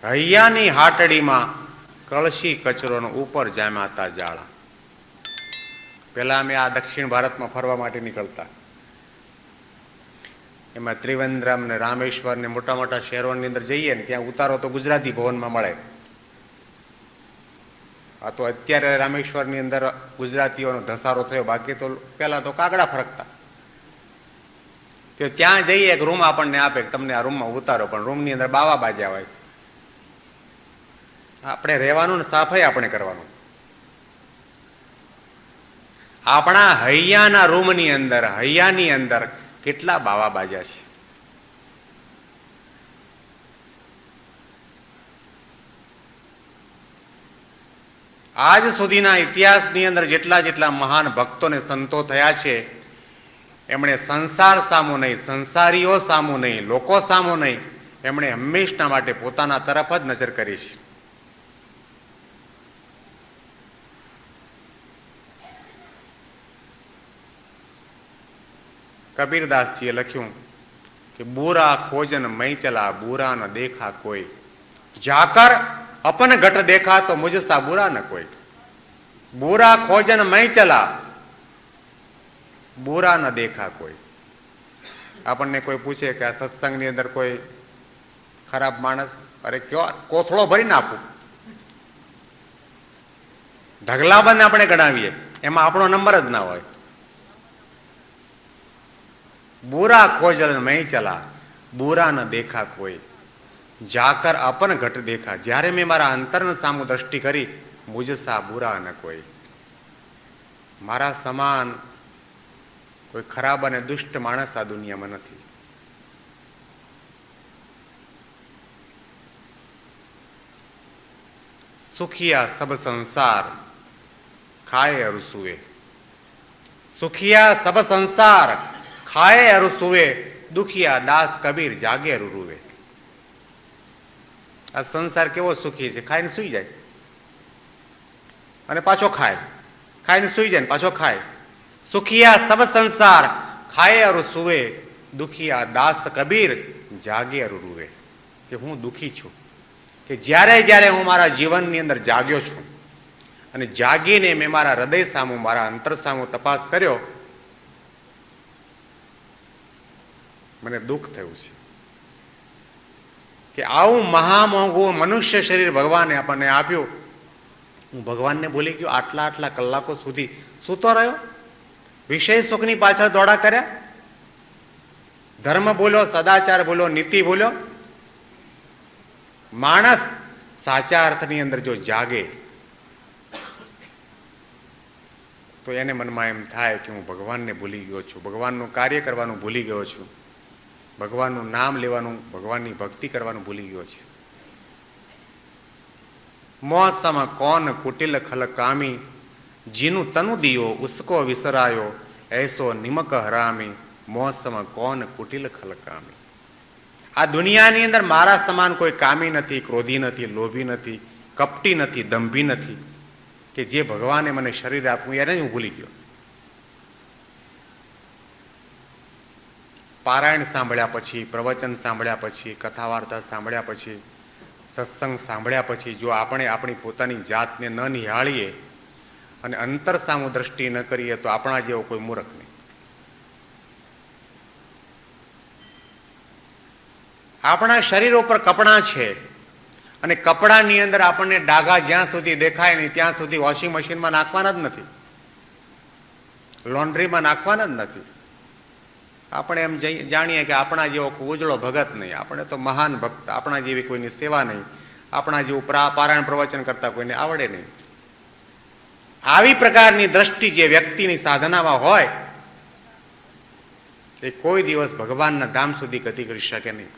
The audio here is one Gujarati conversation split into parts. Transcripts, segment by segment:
હૈયાની હાટડીમાં કળશી કચરોનો ઉપર જામ્યા જાળા. પેલા અમે આ દક્ષિણ ભારતમાં ફરવા માટે નીકળતા, એમાં ત્રિવેન્દ્રમ ને રામેશ્વર ને મોટા મોટા શહેરોની અંદર જઈએ ને ત્યાં ઉતારો તો ગુજરાતી ભવનમાં મળે. આ તો અત્યારે રામેશ્વરની અંદર ગુજરાતીઓનો ધસારો થયો, બાકી તો પેલા તો કાગડા ફરકતા. તો ત્યાં જઈએ એક રૂમ આપણને આપે, તમને આ રૂમમાં ઉતારો, પણ રૂમની અંદર બાવા બાજ્યા હોય. આપણે રહેવાનું ને સાફાઈ આપણે કરવાનું. આપણા હૈયાના રૂમની અંદર, હૈયાની અંદર કેટલા બાવા બાજ્યા છે. આજ સુધીના ઇતિહાસની અંદર જેટલા જેટલા મહાન ભક્તો ને સંતો થયા છે, એમણે સંસાર સામું નહીં, સંસારીઓ સામું નહીં, લોકો સામું નહીં, એમણે હંમેશના માટે પોતાના તરફ જ નજર કરી છે. કબીરદાસજીએ લખ્યું કે બુરા ખોજન મઈ ચલા, બુરા ન દેખા કોઈ, જાકર અપન ઘટ દેખા તો મુજસા બુરા ન કોઈ. બુરા ખોજન મઈ ચલા, બુરા ન દેખા કોઈ. આપણને કોઈ પૂછે કે આ સત્સંગની અંદર કોઈ ખરાબ માણસ, અરે કયો કોથળો ભરી નાખું, ઢગલાબંધ આપણે ગણાવીએ, એમાં આપણો નંબર જ ના હોય. બુરા ખોજલ મઈ ચલા, બુરા ન દેખા કોઈ, જાકર અપન ઘટ દેખા. જ્યારે મેં મારા અંતરને સામું દ્રષ્ટિ કરી, મુજસા બુરા ન કોઈ. મારા સમાન કોઈ ખરાબ અને દુષ્ટ માણસ આ દુનિયામાં નથી. સુખિયા સબ સંસાર ખાए અરુ સુએ, સુખિયા સબ સંસાર ખાए અરુ સુએ, દુખિયા દાસ કબીર જાગે અરુ રૂવે. આ સંસાર કેવો સુખી છે, ખાઈને સુઈ જાય અને પાછો ખાય, ખાઈને સુઈ જાય ને પાછો ખાય. સુખિયા સબ સંસાર ખાए અરુ સુવે, દુખિયા દાસ કબીર જાગે અરુ રૂવે. કે હું દુખી છું, કે જ્યારે જ્યારે હું મારા જીવનની અંદર જાગ્યો છું અને જાગીને મેં મારા હૃદય સામું, મારા અંતર સામું તપાસ કર્યો, મને દુઃખ થયું છે કે આવું મહામોંઘું મનુષ્ય શરીર ભગવાને આપણને આપ્યું, હું ભગવાનને ભૂલી ગયો. આટલા આટલા કલાકો સુધી સૂતો રહ્યો, વિષય સુખની પાછળ દોડા કર્યા, ધર્મ ભૂલ્યો, સદાચાર ભૂલ્યો, નીતિ ભૂલ્યો. માણસ સાચા અર્થની અંદર જો જાગે તો એને મનમાં એમ થાય કે હું ભગવાનને ભૂલી ગયો છું, ભગવાનનું કાર્ય કરવાનું ભૂલી ગયો છું, ભગવાનનું નામ લેવાનું, ભગવાનની ભક્તિ કરવાનું ભૂલી ગયો છે. મોસમ કોન કુટિલ ખલકામી, જીનું તનુ દિયો ઉસકો વિસરાયો, એસો નિમક હરામી, મોસમ કોન કુટિલ ખલકામી. આ દુનિયાની અંદર મારા સમાન કોઈ કામી નથી, ક્રોધી નથી, લોભી નથી, કપટી નથી, દંભી નથી, કે જે ભગવાને મને શરીર આપ્યું એને હું ભૂલી ગયો. પારાયણ સાંભળ્યા પછી, પ્રવચન સાંભળ્યા પછી, કથા વાર્તા સાંભળ્યા પછી, સત્સંગ સાંભળ્યા પછી જો આપણે આપણી પોતાની જાતને ન નિહાળીએ અને અંતર સામું દ્રષ્ટિ ન કરીએ તો આપણા જેવો કોઈ મૂર્ખ નહીં. આપણા શરીર ઉપર કપડાં છે અને કપડાની અંદર આપણને ડાઘા જ્યાં સુધી દેખાય નહીં ત્યાં સુધી વોશિંગ મશીનમાં નાખવાના જ નથી, લોન્ડ્રીમાં નાખવાના જ નથી. આપણે એમ જાણીએ કે આપણા જેવો ઉજળો ભગત નહીં, આપણે તો મહાન ભક્ત, આપણા જેવી કોઈની સેવા નહીં, આપણા જેવું પારાયણ પ્રવચન કરતા કોઈને આવડે નહીં. આવી પ્રકારની દ્રષ્ટિ જે વ્યક્તિની સાધનામાં હોય એ કોઈ દિવસ ભગવાનના ધામ સુધી ગતિ કરી શકે નહીં.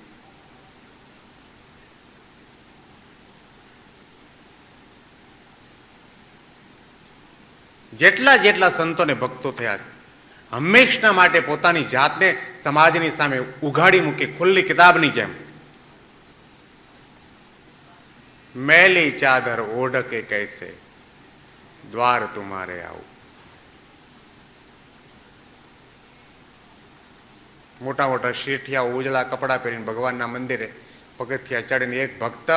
જેટલા જેટલા સંતોને ભક્તો થયા હંમેશના માટે પોતાની જાતને સમાજની સામે ઉઘાડી મૂકી, ખુલ્લી કિતાબની જેમ. મેલી ચાદર ઓઢ કે કૈસે દ્વાર તુમારે આવું. મોટા મોટા શેઠિયા ઉજળા કપડા પહેરીને ભગવાનના મંદિરે પગથિયા ચડીને એક ભક્ત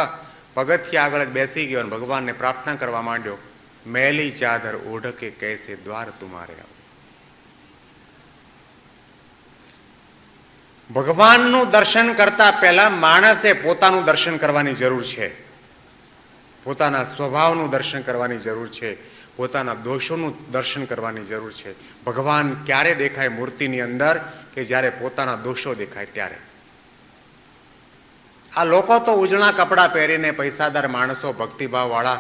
પગથિયા આગળ જ બેસી ગયો અને ભગવાનને પ્રાર્થના કરવા માંડ્યો, મેલી ચાદર ઓઢકે કૈસે દ્વાર તુમારે આવો. ભગવાનનું દર્શન કરતા પહેલા માણસે પોતાનું દર્શન કરવાની જરૂર છે, પોતાના સ્વભાવનું દર્શન કરવાની જરૂર છે, પોતાના દોષોનું દર્શન કરવાની જરૂર છે. ભગવાન ક્યારે દેખાય મૂર્તિની અંદર? કે જ્યારે પોતાના દોષો દેખાય ત્યારે. આ લોકો તો ઉજળા કપડાં પહેરીને પૈસાદાર માણસો, ભક્તિભાવ વાળા,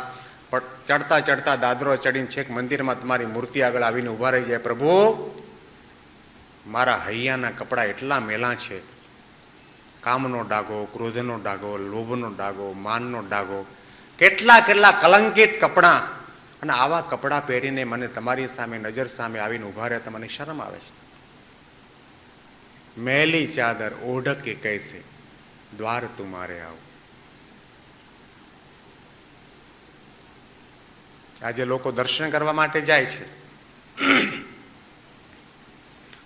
ચડતા ચડતા દાદરો ચડીને છેક મંદિરમાં તમારી મૂર્તિ આગળ આવીને ઉભા રહી જાય, પ્રભુ મારા હૈયાના કપડાં એટલા મેલા છે, કામનો ડાઘો, ક્રોધનો ડાઘો, લોભનો ડાઘો, માનનો ડાઘો, કેટલા કેટલા કલંકિત કપડાં, અને આવા કપડાં પહેરીને મને તમારી સામે નજર સામે આવીને ઉભા રહે તો મને શરમ આવે છે. મેલી ચાદર ઓઢકે કૈસે દ્વાર તુમારે આવો. આજે લોકો દર્શન કરવા માટે જાય છે.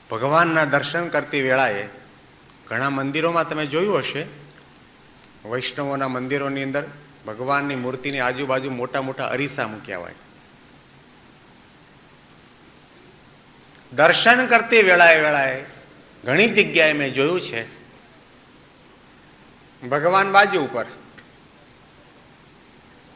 ભગવાનના દર્શન કરતી વેળાએ ઘણા મંદિરોમાં તમે જોયું હશે, વૈષ્ણવોના મંદિરોની અંદર ભગવાનની મૂર્તિની આજુબાજુ મોટા મોટા અરીસા મૂક્યા હોય. દર્શન કરતી વેળાએ ઘણી જગ્યાએ મેં જોયું છે, ભગવાન બાજુ ઉપર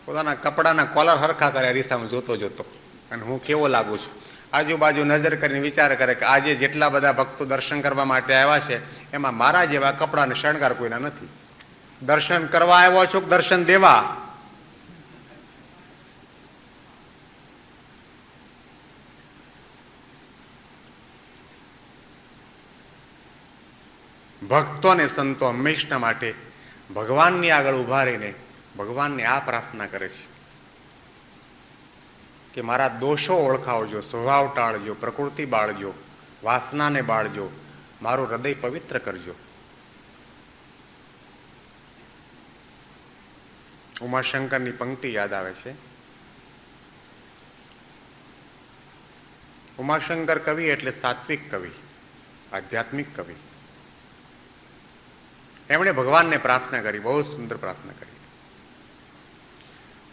પોતાના કપડાના કોલર હરખા કરે અરીસામાં જોતો જોતો, અને હું કેવો લાગુ છું. આજુબાજુ નજર કરીને વિચાર કરે કે આજે જેટલા બધા ભક્તો દર્શન કરવા માટે આવ્યા છે એમાં મારા જેવા કપડાને શણગાર કોઈના નથી. દર્શન કરવા આવ્યો છો કે દર્શન દેવા? ભક્તો અને સંતો હંમેશા માટે ભગવાનની આગળ ઉભા રહીને ભગવાનને આ પ્રાર્થના કરે છે કે મારા દોષો ઓળખાવજો, સ્વભાવ ટાળજો, પ્રકૃતિ બાળજો, વાસનાને બાળજો, મારું હૃદય પવિત્ર કરજો. ઉમાશંકરની પંક્તિ યાદ આવે છે. ઉમાશંકર કવિ એટલે સાત્વિક કવિ, આધ્યાત્મિક કવિ. એમણે ભગવાનને પ્રાર્થના કરી, બહુ સુંદર પ્રાર્થના કરી.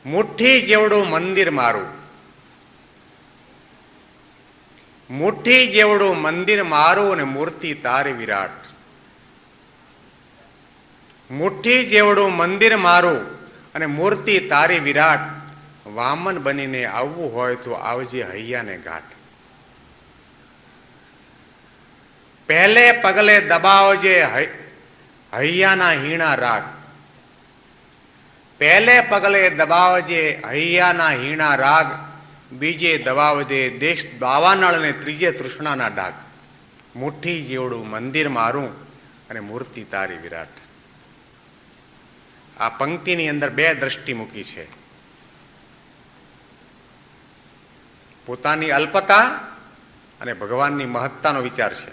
મુઠ્ઠી જેવડું મંદિર મારું, મુઠ્ઠી જેવડું મંદિર મારું અને મૂર્તિ તારી વિરાટ. મુઠ્ઠી જેવડું મંદિર મારું અને મૂર્તિ તારી વિરાટ. વામન બનીને આવવું હોય તો આવજે હૈયાને ઘાટ. પહેલે પગલે દબાવજે હૈયાના હીણા રાગ. પહેલે પગલે દબાવજે હૈયાના હીણા રાગ. બીજે દબાવજે દેશ દાવાનળ ને ત્રીજે તૃષ્ણાના ડાગ. મુઠ્ઠી જેવડું મંદિર મારું અને મૂર્તિ તારી વિરાટ. આ પંક્તિની અંદર બે દ્રષ્ટિ મૂકી છે, પોતાની અલ્પતા અને ભગવાનની મહત્તાનો વિચાર છે.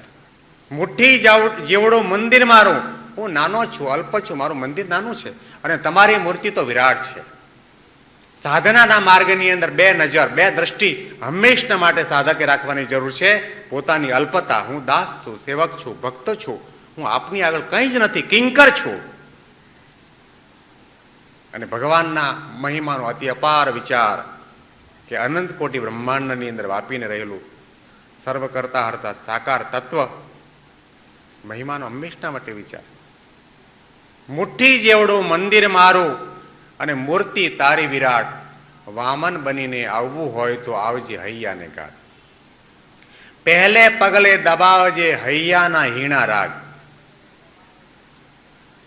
મુઠ્ઠી જેવડું મંદિર મારું, હું નાનો છું, અલ્પ છું, મારું મંદિર નાનું છે, અને તમારી મૂર્તિ તો વિરાટ છે. સાધનાના માર્ગની અંદર બે નજર, બે દ્રષ્ટિ હંમેશા માટે સાધકે રાખવાની જરૂર છે. પોતાની અલ્પતા, હું દાસ છું, સેવક છું, ભક્ત છું, હું આપની આગળ કંઈ જ નથી, કિંકર છું. અને ભગવાનના મહિમાનો અતિ અપાર વિચાર કે અનંત કોટી બ્રહ્માંડની અંદર વાપીને રહેલું સર્વ કરતા હરતા સાકાર તત્વ, મહિમાનો હંમેશા માટે વિચાર. મુઠ્ઠી જેવડું મંદિર મારું અને મૂર્તિ તારી વિરાટ. વામન બનીને આવવું હોય તો આવજે હૈયાને ઘાટ. પહેલે પગલે દબાવજે હૈયાના હીણા રાગ.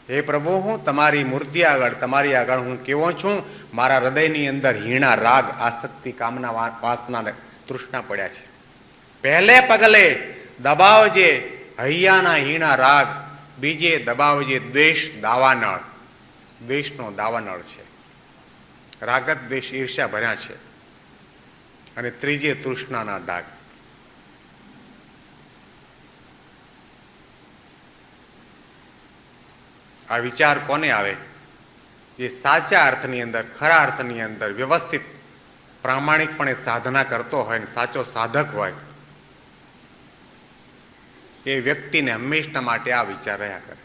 હે પ્રભુ, હું તમારી મૂર્તિ આગળ, તમારી આગળ હું કેવો છું? મારા હૃદયની અંદર હીણા રાગ, આસક્તિ, કામના, વાસના, તૃષ્ણા પડ્યા છે. પહેલે પગલે દબાવજે હૈયાના હીણા રાગ. બીજે દબાવજે દ્વેષ દાવાનળ. દ્વેષનો દાવાનળ છે, રાગત દ્વેષ ઈર્ષ્યા ભર્યા છે. અને ત્રીજે તૃષ્ણાના ડાગ. આ વિચાર કોને આવે? જે સાચા અર્થની અંદર, ખરા અર્થની અંદર વ્યવસ્થિત પ્રામાણિકપણે સાધના કરતો હોય ને સાચો સાધક હોય, એ વ્યક્તિને હંમેશા માટે આ વિચાર રહ્યા કરે.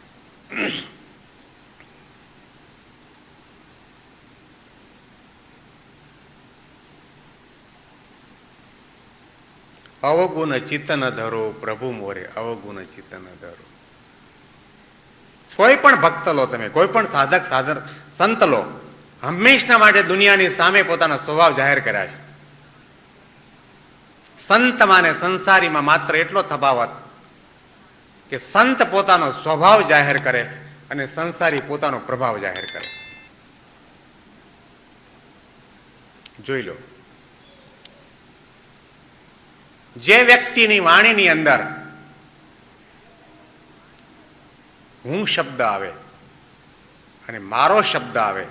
અવગુણ ચિત્ત ન ધરો પ્રભુ મોરે, અવગુણ ચિત્ત ન ધરો. કોઈ પણ ભક્ત લો તમે, કોઈ પણ સાધક સંત લો, હંમેશના માટે દુનિયાની સામે પોતાના સ્વભાવ જાહેર કર્યા છે. સંતમાં ને સંસારીમાં માત્ર એટલો તફાવત કે સંત પોતાનો સ્વભાવ જાહેર કરે અને સંસારી પોતાનો પ્રભાવ જાહેર કરે. જોઈ લો, જે વ્યક્તિની વાણીની અંદર હું શબ્દ આવે અને મારો શબ્દ આવે,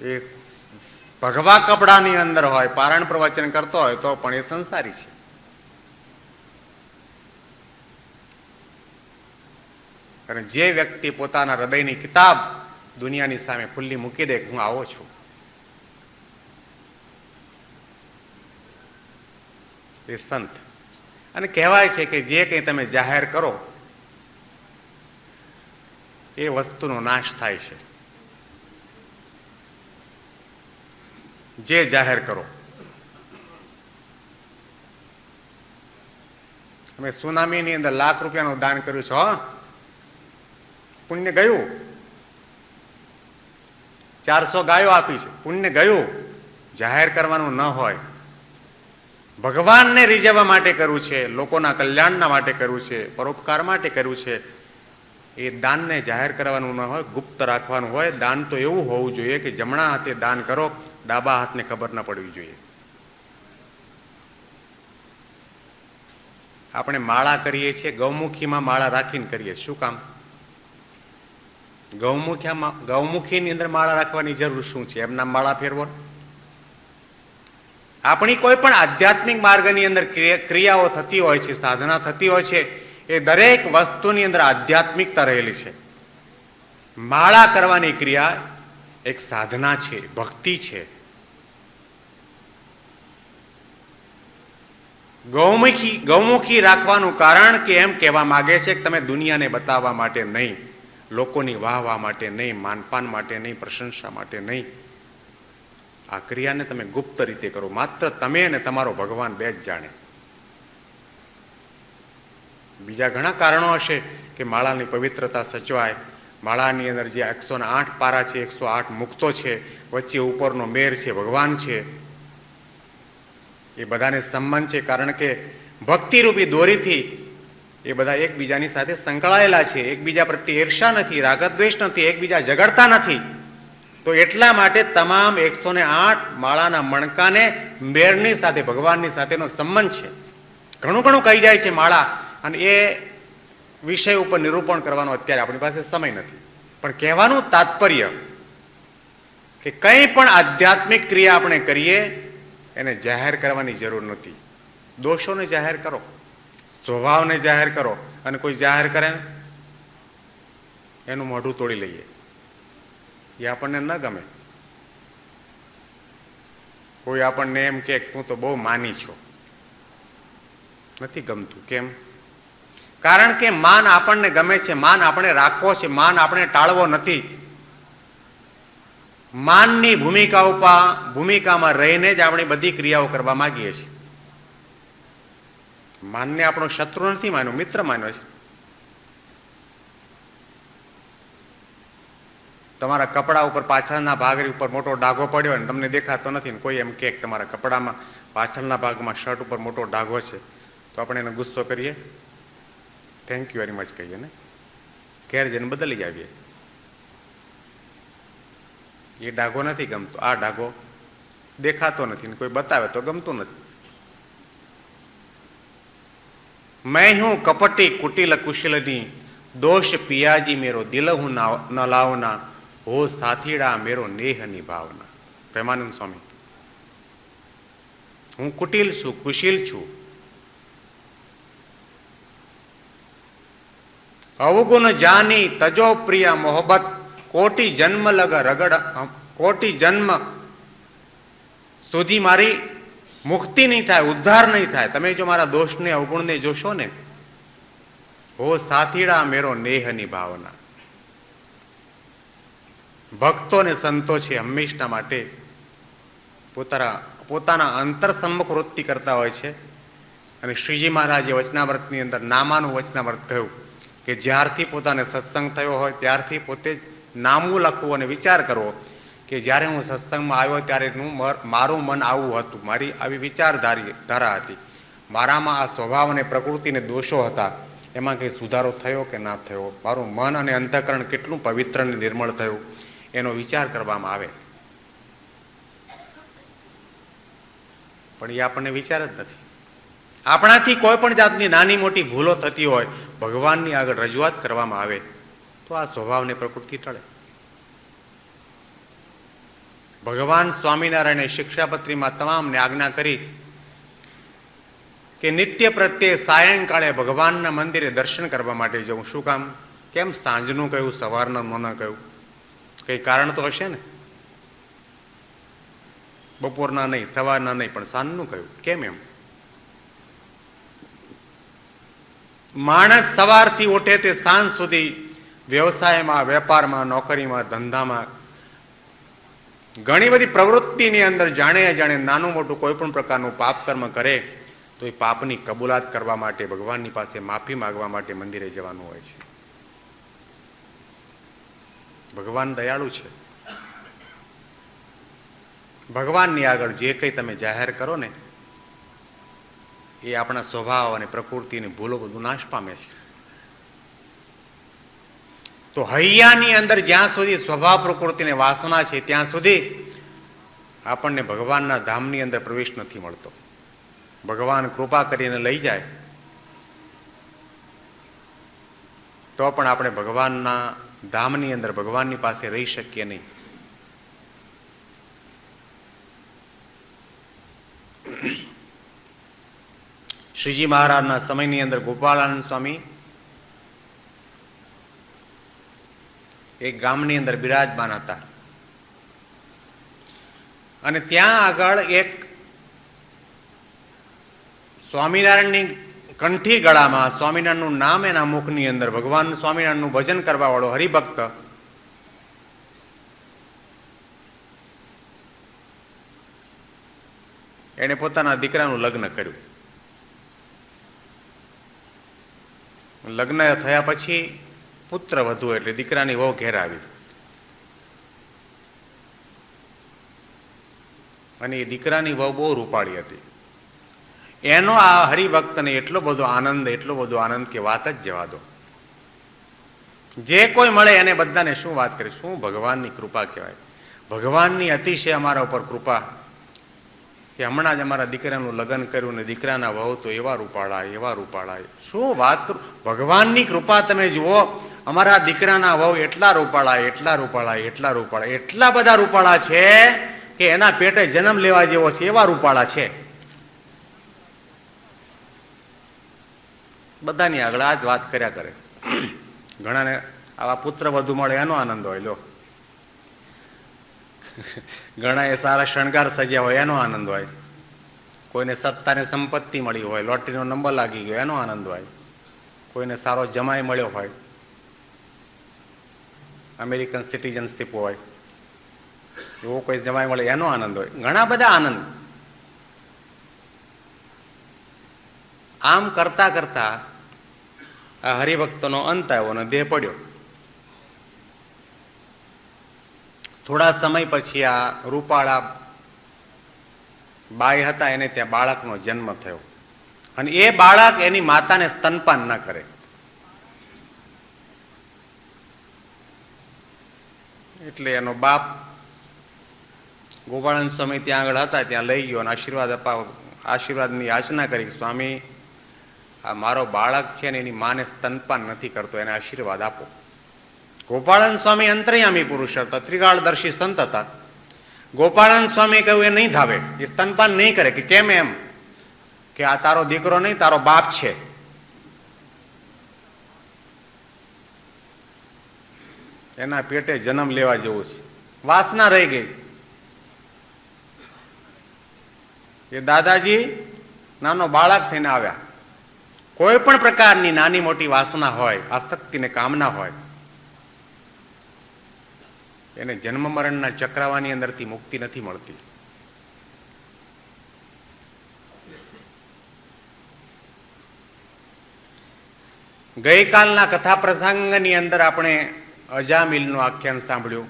એ ભગવા કપડાની અંદર હોય, પારણ પ્રવચન કરતો હોય તો પણ એ સંસારી છે. અને જે વ્યક્તિ પોતાના હૃદયની કિતાબ દુનિયાની સામે ખુલ્લી મૂકી દે, હું આવો છું, એ સંત. અને કહેવાય છે કે જે કંઈ તમે જાહેર કરો એ વસ્તુનો નાશ થાય છે. જે જાહેર કરો. અમે સુનામીની અંદર ₹1,00,000 દાન કર્યું છે. પુણ્ય ગયું. 400 ગાયો આપી છે, પુણ્ય ગયું. જાહેર કરવાનું ન હોય. ભગવાનને રીઝવવા માટે કરવું છે, લોકોના કલ્યાણના માટે કરવું છે, પરોપકાર માટે કરવું છે. એ દાનને જાહેર કરવાનું ન હોય, ગુપ્ત રાખવાનું હોય. દાન તો એવું હોવું જોઈએ કે જમણા હાથે દાન કરો, ડાબા હાથને ખબર ન પડવી જોઈએ. આપણે માળા કરીએ છીએ, ગૌમુખીમાં માળા રાખીને કરીએ. શું કામ? ગૌમુખીની અંદર માળા રાખવાની જરૂર શું છે? એમના માળા ફેરવો. આપણી કોઈ પણ આધ્યાત્મિક માર્ગની અંદર ક્રિયાઓ થતી હોય છે, સાધના થતી હોય છે, એ દરેક વસ્તુની અંદર આધ્યાત્મિકતા રહેલી છે. માળા કરવાની ક્રિયા એક સાધના છે, ભક્તિ છે. ગૌમુખી રાખવાનું કારણ કે એમ કહેવા માંગે છે કે તમે દુનિયાને બતાવવા માટે નહીં, લોકોની વાહવા માટે નહીં, માનપાન માટે નહીં, પ્રશંસા માટે નહીં. આ ક્રિયાને તમે ગુપ્ત રીતે કરો. માત્ર તમે અને તમારો ભગવાન બે જ જાણે. બીજા ઘણા કારણો હશે કે માળાની પવિત્રતા સચવાય. માળાની અંદર જે 108 પારા છે, 108 મુક્તો છે, વચ્ચે ઉપરનો મેર છે, ભગવાન છે, એ બધાને સંબંધ છે. કારણ કે ભક્તિરૂપી દોરીથી એ બધા એકબીજાની સાથે સંકળાયેલા છે. એકબીજા પ્રત્યે ઈર્ષા નથી, રાગદ્વેષ નથી, એકબીજા ઝઘડતા નથી. તો એટલા માટે તમામ 108 માળાના મણકાને મેરની સાથે, ભગવાનની સાથેનો સંબંધ છે. ઘણું ઘણું કહી જાય છે માળા, અને એ વિષય ઉપર નિરૂપણ કરવાનો અત્યારે આપણી પાસે સમય નથી. પણ કહેવાનું તાત્પર્ય કે કંઈ પણ આધ્યાત્મિક ક્રિયા આપણે કરીએ એને જાહેર કરવાની જરૂર નથી. દોષોને જાહેર કરો, સ્વભાવને જાહેર કરો. અને કોઈ જાહેર કરે એનું મોઢું તોડી લઈએ, એ આપણને ન ગમે. કોઈ આપણને એમ કે તું તો બહુ માની છો, નથી ગમતું. કેમ? કારણ કે માન આપણને ગમે છે, માન આપણે રાખવો છે, માન આપણે ટાળવો નથી. માનની ભૂમિકામાં રહીને જ આપણે બધી ક્રિયાઓ કરવા માંગીએ છીએ. માનને આપણો શત્રુ નથી માન્યો, મિત્ર માન્યો છે. તમારા કપડા ઉપર પાછળના ભાગ ઉપર મોટો ડાઘો પડ્યો અને તમને દેખાતો નથી, ને કોઈ એમ કે તમારા કપડામાં પાછળના ભાગમાં શર્ટ ઉપર મોટો ડાઘો છે, તો આપણે એને ગુસ્સો કરીએ, થેન્ક યુ વેરી મચ કહીએ ને, ઘેર જઈને બદલી આવીએ. એ ડાઘો નથી ગમતો, આ ડાઘો દેખાતો નથી ને કોઈ બતાવે તો ગમતું નથી. मैं हूं कपटी कुटिल कुशलनी, दोष पियाजी मेरो दिल हूं न लावना, हो સાથીડા મેરો નેહ નિભાવના. પ્રેમાનંદ સ્વામી. હું કુટિલ છું, કુશીલ છું, અવગુણ જાની તજો પ્રિય મોહબ્બત, કોટી જન્મ લગ રગડ, કોટી જન્મ સુધી મારી મુક્તિ નહીં થાય, ઉદ્ધાર નહીં થાય તમે જો મારા દોષને અવગુણને જોશો ને. હો સાથીડા મેરો નેહ નિભાવના. ભક્તો ને સંતો છે હંમેશના માટે પોતાના અંતર સન્મુખ વૃત્તિ કરતા હોય છે. અને શ્રીજી મહારાજે વચનામૃતની અંદર નામાનું વચનામૃત કહ્યું કે જ્યારથી પોતાને સત્સંગ થયો હોય ત્યારથી પોતે નામું લખવું અને વિચાર કરવો કે જ્યારે હું સત્સંગમાં આવ્યો ત્યારે મારું મન આવું હતું, મારી આવી વિચારધારા હતી, મારામાં આ સ્વભાવ અને પ્રકૃતિને દોષો હતા, એમાં કંઈ સુધારો થયો કે ના થયો, મારું મન અને અંતઃકરણ કેટલું પવિત્ર અને નિર્મળ થયું, એનો વિચાર કરવામાં આવે. પણ એ આપણને વિચાર જ નથી. આપણાથી કોઈ પણ જાતની નાની મોટી ભૂલો થતી હોય, ભગવાનની આગળ રજૂઆત કરવામાં આવે તો આ સ્વભાવને પ્રકૃતિ ટળે. ભગવાન સ્વામિનારાયણે શિક્ષાપત્રીમાં તમામને આજ્ઞા કરી કે નિત્ય પ્રત્યે સાયંકાળે ભગવાનના મંદિરે દર્શન કરવા માટે જવું. શું કામ? કેમ સાંજનું કહ્યું, સવારનું ન કહ્યું? કઈ કારણ તો હશે ને. બપોરના નહીં, સવારના નહીં, પણ સાંજનું કહ્યું. કેમ એમ? માણસ સવારથી ઉઠે તે સાંજ સુધી વ્યવસાયમાં, વેપારમાં, નોકરીમાં, ધંધામાં, ઘણી બધી પ્રવૃત્તિની અંદર જાણે અજાણે નાનું મોટું કોઈ પણ પ્રકારનું પાપ કર્મ કરે તો એ પાપની કબૂલાત કરવા માટે, ભગવાનની પાસે માફી માંગવા માટે મંદિરે જવાનું હોય છે. ભગવાન દયાળુ છે. ભગવાનની આગળ જે કંઈ તમે જાહેર કરો ને એ આપણા સ્વભાવ અને પ્રકૃતિની ભૂલો બધું નાશ પામે છે. તો હૈયાની અંદર જ્યાં સુધી સ્વભાવ પ્રકૃતિને વાસના છે ત્યાં સુધી આપણને ભગવાનના ધામની અંદર પ્રવેશ નથી મળતો. ભગવાન કૃપા કરીને લઈ જાય તો પણ આપણે ભગવાનના ધામની અંદર ભગવાનની પાસે રહી શકીએ નહીં. શ્રીજી મહારાજના સમયની અંદર ગોપાળાનંદ સ્વામી એક ગામની અંદર બિરાજમાન હતા અને ત્યાં આગળ એક સ્વામિનારાયણની કંઠી ગળામાં સ્વામિનારાયણનું નામ એના મુખની અંદર ભગવાન સ્વામિનારાયણનું ભજન કરવા વાળો હરિભક્ત એને પોતાના દીકરાનું લગ્ન કર્યું. લગ્ન થયા પછી પુત્ર વધુ એટલે દીકરાની વહુ ઘેર આવી અને એ દીકરાની વહુ બહુ રૂપાળી હતી. એનો આ હરિભક્તને એટલો બધો આનંદ કે વાત જ જવા દો. જે કોઈ મળે એને બધાને શું વાત કરે, શું ભગવાનની કૃપા કહેવાય. ભગવાનની અતિશય અમારા ઉપર કૃપા કે હમણાં જ અમારા દીકરાનું લગ્ન કર્યું ને દીકરાના વહુ તો એવા રૂપાળા. શું વાત કરું, ભગવાનની કૃપા તમે જુઓ. અમારા દીકરાના વહુ એટલા બધા રૂપાળા છે કે એના પેટે જન્મ લેવા જેવો છે એવા રૂપાળા છે. બધાની આગળ આ જ વાત કર્યા કરે. ઘણાને આવા પુત્ર વધુ મળે એનો આનંદ હોય લો, ઘણા એ સારા શણગાર સજ્યા હોય એનો આનંદ હોય, કોઈને સત્તાને સંપત્તિ મળી હોય, લોટરીનો નંબર લાગી ગયો એનો આનંદ હોય, કોઈને સારો જમાઈ મળ્યો હોય, અમેરિકન સિટીઝનશીપ હોય એવો કોઈ જમાઈ મળે એનો આનંદ હોય. ઘણા બધા આનંદ. આમ કરતા કરતા આ હરિભક્તનો અંત આવ્યો અને દેહ પડ્યો. થોડા સમય પછી આ રૂપાળા બાઈ હતા એને ત્યાં બાળકનો જન્મ થયો અને એ બાળક એની માતાને સ્તનપાન ન કરે એટલે એનો બાપ ગોપાળાનંદ સ્વામી ત્યાં આગળ હતા ત્યાં લઈ ગયો અને આશીર્વાદની યાચના કરી. સ્વામી, આ મારો બાળક છે ને એની માને સ્તનપાન નથી કરતો, એને આશીર્વાદ આપો. ગોપાળાનંદ સ્વામી અંતર્યામી પુરુષ હતા, ત્રિકાળદર્શી સંત હતા. ગોપાળાનંદ સ્વામી કહ્યું એ નહીં ધાવે, એ સ્તનપાન નહીં કરે. કે કેમ એમ? કે આ તારો દીકરો નહીં, તારો બાપ છે. એના પેટે જન્મ લેવા જેવું છે, વાસના રહી ગઈ. એ દાદાજી નાનો બાળક થઈને આવ્યા. કોઈ પણ પ્રકારની નાની મોટી વાસના હોય, આસક્તિ ને કામના હોય, એને જન્મ મરણના ચક્રાવાની અંદરથી મુક્તિ નથી મળતી. ગઈકાલના કથા પ્રસંગની અંદર આપણે અજામિલનું આખ્યાન સાંભળ્યું.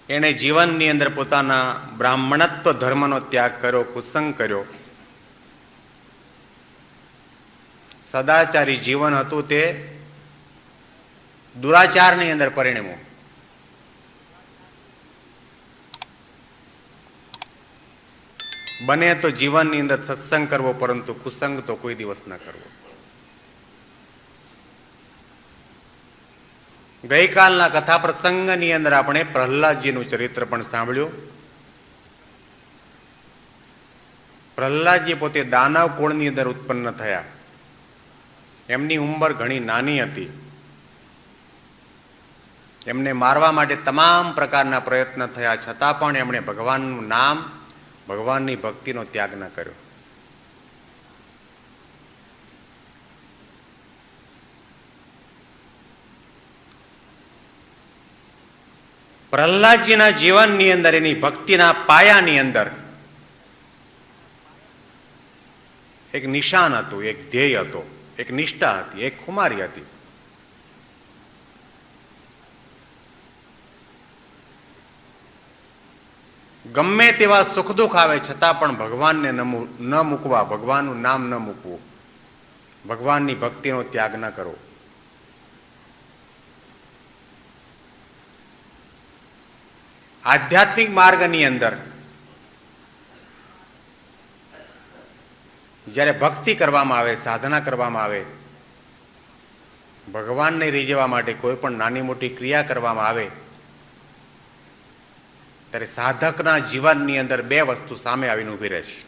એણે જીવનની અંદર પોતાના બ્રાહ્મણત્વ ધર્મનો ત્યાગ કર્યો, કુસંગ કર્યો. સદાચારી જીવન હતું તે દુરાચારની અંદર પરિણમ્યું. બને તો જીવનની અંદર સત્સંગ કરવો, પરંતુ કુસંગ તો કોઈ દિવસ ન કરવો. ગઈકાલના કથા પ્રસંગની અંદર આપણે પ્રહલાદજીનું ચરિત્ર પણ સાંભળ્યું. પ્રહલાદજી પોતે દાનવ કુળની અંદર ઉત્પન્ન થયા. એમની ઉંમર ઘણી નાની હતી. એમને મારવા માટે તમામ પ્રકારના પ્રયત્ન થયા, છતાં પણ એમણે ભગવાનનું નામ, ભગવાનની ભક્તિનો ત્યાગ ન કર્યો. પ્રહલાદજીના જીવનની અંદર, એની ભક્તિના પાયાની અંદર એક નિશાન હતું, એક ધ્યેય હતો, એક નિષ્ઠા હતી, એક ખુમારી હતી. ગમે તેવા સુખ દુઃખ આવે છતાં પણ ભગવાનને ન મૂકવા, ભગવાનનું નામ ન મૂકવું, ભગવાનની ભક્તિનો ત્યાગ ન કરવો. આધ્યાત્મિક માર્ગની અંદર જ્યારે ભક્તિ કરવામાં આવે, સાધના કરવામાં આવે, ભગવાનને રીઝવવા માટે કોઈ પણ નાની મોટી ક્રિયા કરવામાં આવે, ત્યારે સાધકના જીવનની અંદર બે વસ્તુ સામે આવીને ઉભી રહે છે.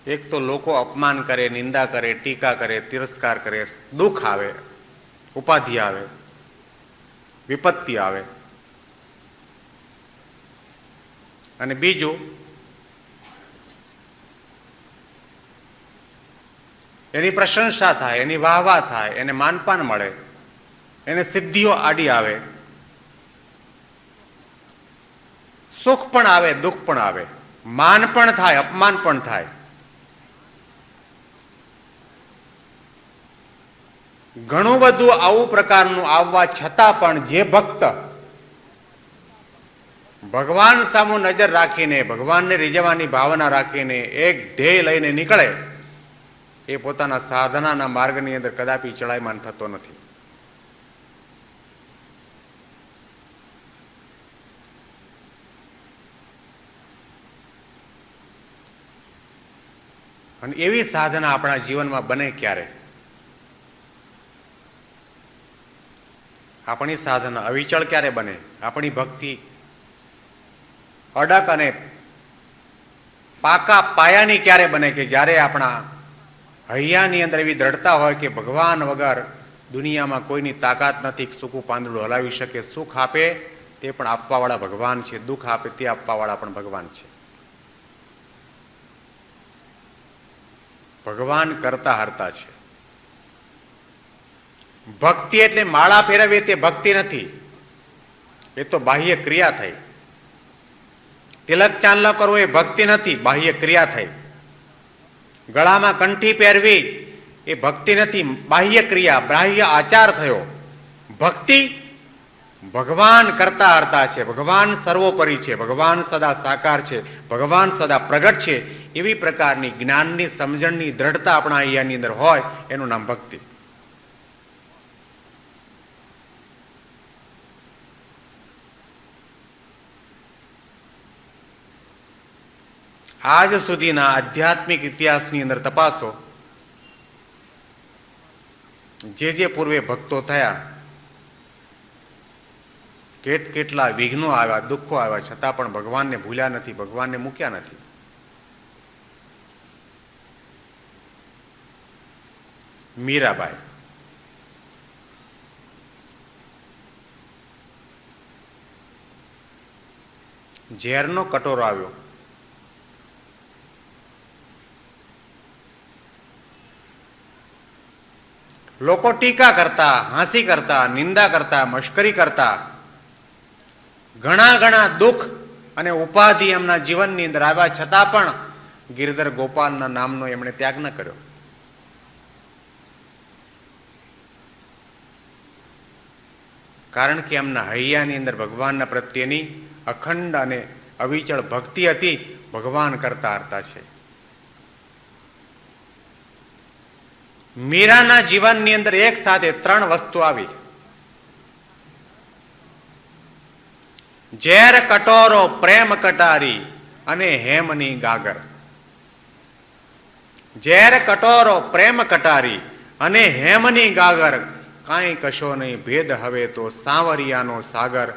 એક તો લોકો અપમાન કરે, નિંદા કરે, ટીકા કરે, તિરસ્કાર કરે, દુઃખ આવે, ઉપાધિ આવે, વિપત્તિ આવે. અને બીજું, એની પ્રશંસા થાય, એની વાહવા થાય, એને માનપાન મળે, એને સિદ્ધિઓ આડી આવે. સુખ પણ આવે, દુઃખ પણ આવે, માન પણ થાય, અપમાન પણ થાય. ઘણું બધું આવું પ્રકારનું આવવા છતાં પણ જે ભક્ત ભગવાન સામુ નજર રાખીને, ભગવાનને રીઝવવાની ભાવના રાખીને એક ધ્યેય લઈને નીકળે, એ પોતાના સાધનાના માર્ગની અંદર કદાપી ચડાયમાન થતો નથી. અને એવી સાધના આપણા જીવનમાં બને ક્યારે? આપણી સાધના અવિચળ ક્યારે બને? આપણી ભક્તિ અડક અને પાકા પાયાની ક્યારે બને? કે જ્યારે આપણા હૈયાની અંદર એવી દ્રઢતા હોય કે ભગવાન વગર દુનિયામાં કોઈની તાકાત નથી, સૂકું પાંદડું હલાવી શકે. સુખ આપે તે પણ આપવાવાળા ભગવાન છે, દુઃખ આપે તે આપવાવાળા પણ ભગવાન છે. ભગવાન કરતા હરતા છે. ભક્તિ એટલે માળા ફેરવવી તે ભક્તિ નથી, એ તો બાહ્ય ક્રિયા થઈ. તિલક ચાંદલો કરવો એ ભક્તિ નથી, બાહ્ય ક્રિયા થઈ. ગળામાં કંઠી પહેરવી એ ભક્તિ નથી, બાહ્ય ક્રિયા, બાહ્ય આચાર થયો. ભક્તિ ભગવાન કરતા હરતા છે, ભગવાન સર્વોપરી છે, ભગવાન સદા સાકાર છે, ભગવાન સદા પ્રગટ છે. એવી પ્રકારની જ્ઞાનની, સમજણની દ્રઢતા આપણા અહીંયાની અંદર હોય, એનું નામ ભક્તિ. આજ સુધીના આધ્યાત્મિક ઇતિહાસની અંદર તપાસો, જે પૂર્વે ભક્તો થયા, કેટલા વિઘ્નો આવ્યા, દુઃખો આવ્યા, છતાં પણ ભગવાનને ભૂલ્યા નથી, ભગવાનને મૂક્યા નથી. મીરાબાઈ, ઝેરનો કટોરો આવ્યો, લોકો ટીકા કરતા, હાંસી કરતા, નિંદા કરતા, મશ્કરી કરતા, ઘણા ઘણા દુઃખ અને ઉપાધિ એમના જીવનની અંદર આવ્યા છતાં પણ ગિરધર ગોપાલના નામનો એમણે ત્યાગ ન કર્યો. કારણ કે એમના હૈયાની અંદર ભગવાનના પ્રત્યેની અખંડ અને અવિચળ ભક્તિ હતી. ભગવાન કરતા હરતા છે. મીરાના જીવનની અંદર એક સાથે ત્રણ વસ્તુ આવી. ઝેર કટોરો પ્રેમ કટારી અને હેમની ગાગર. ઝેર કટોરો પ્રેમ કટારી અને હેમની ગાગર. કાંઈ કશો નહીં ભેદ હવે તો સાવરિયાનો સાગર.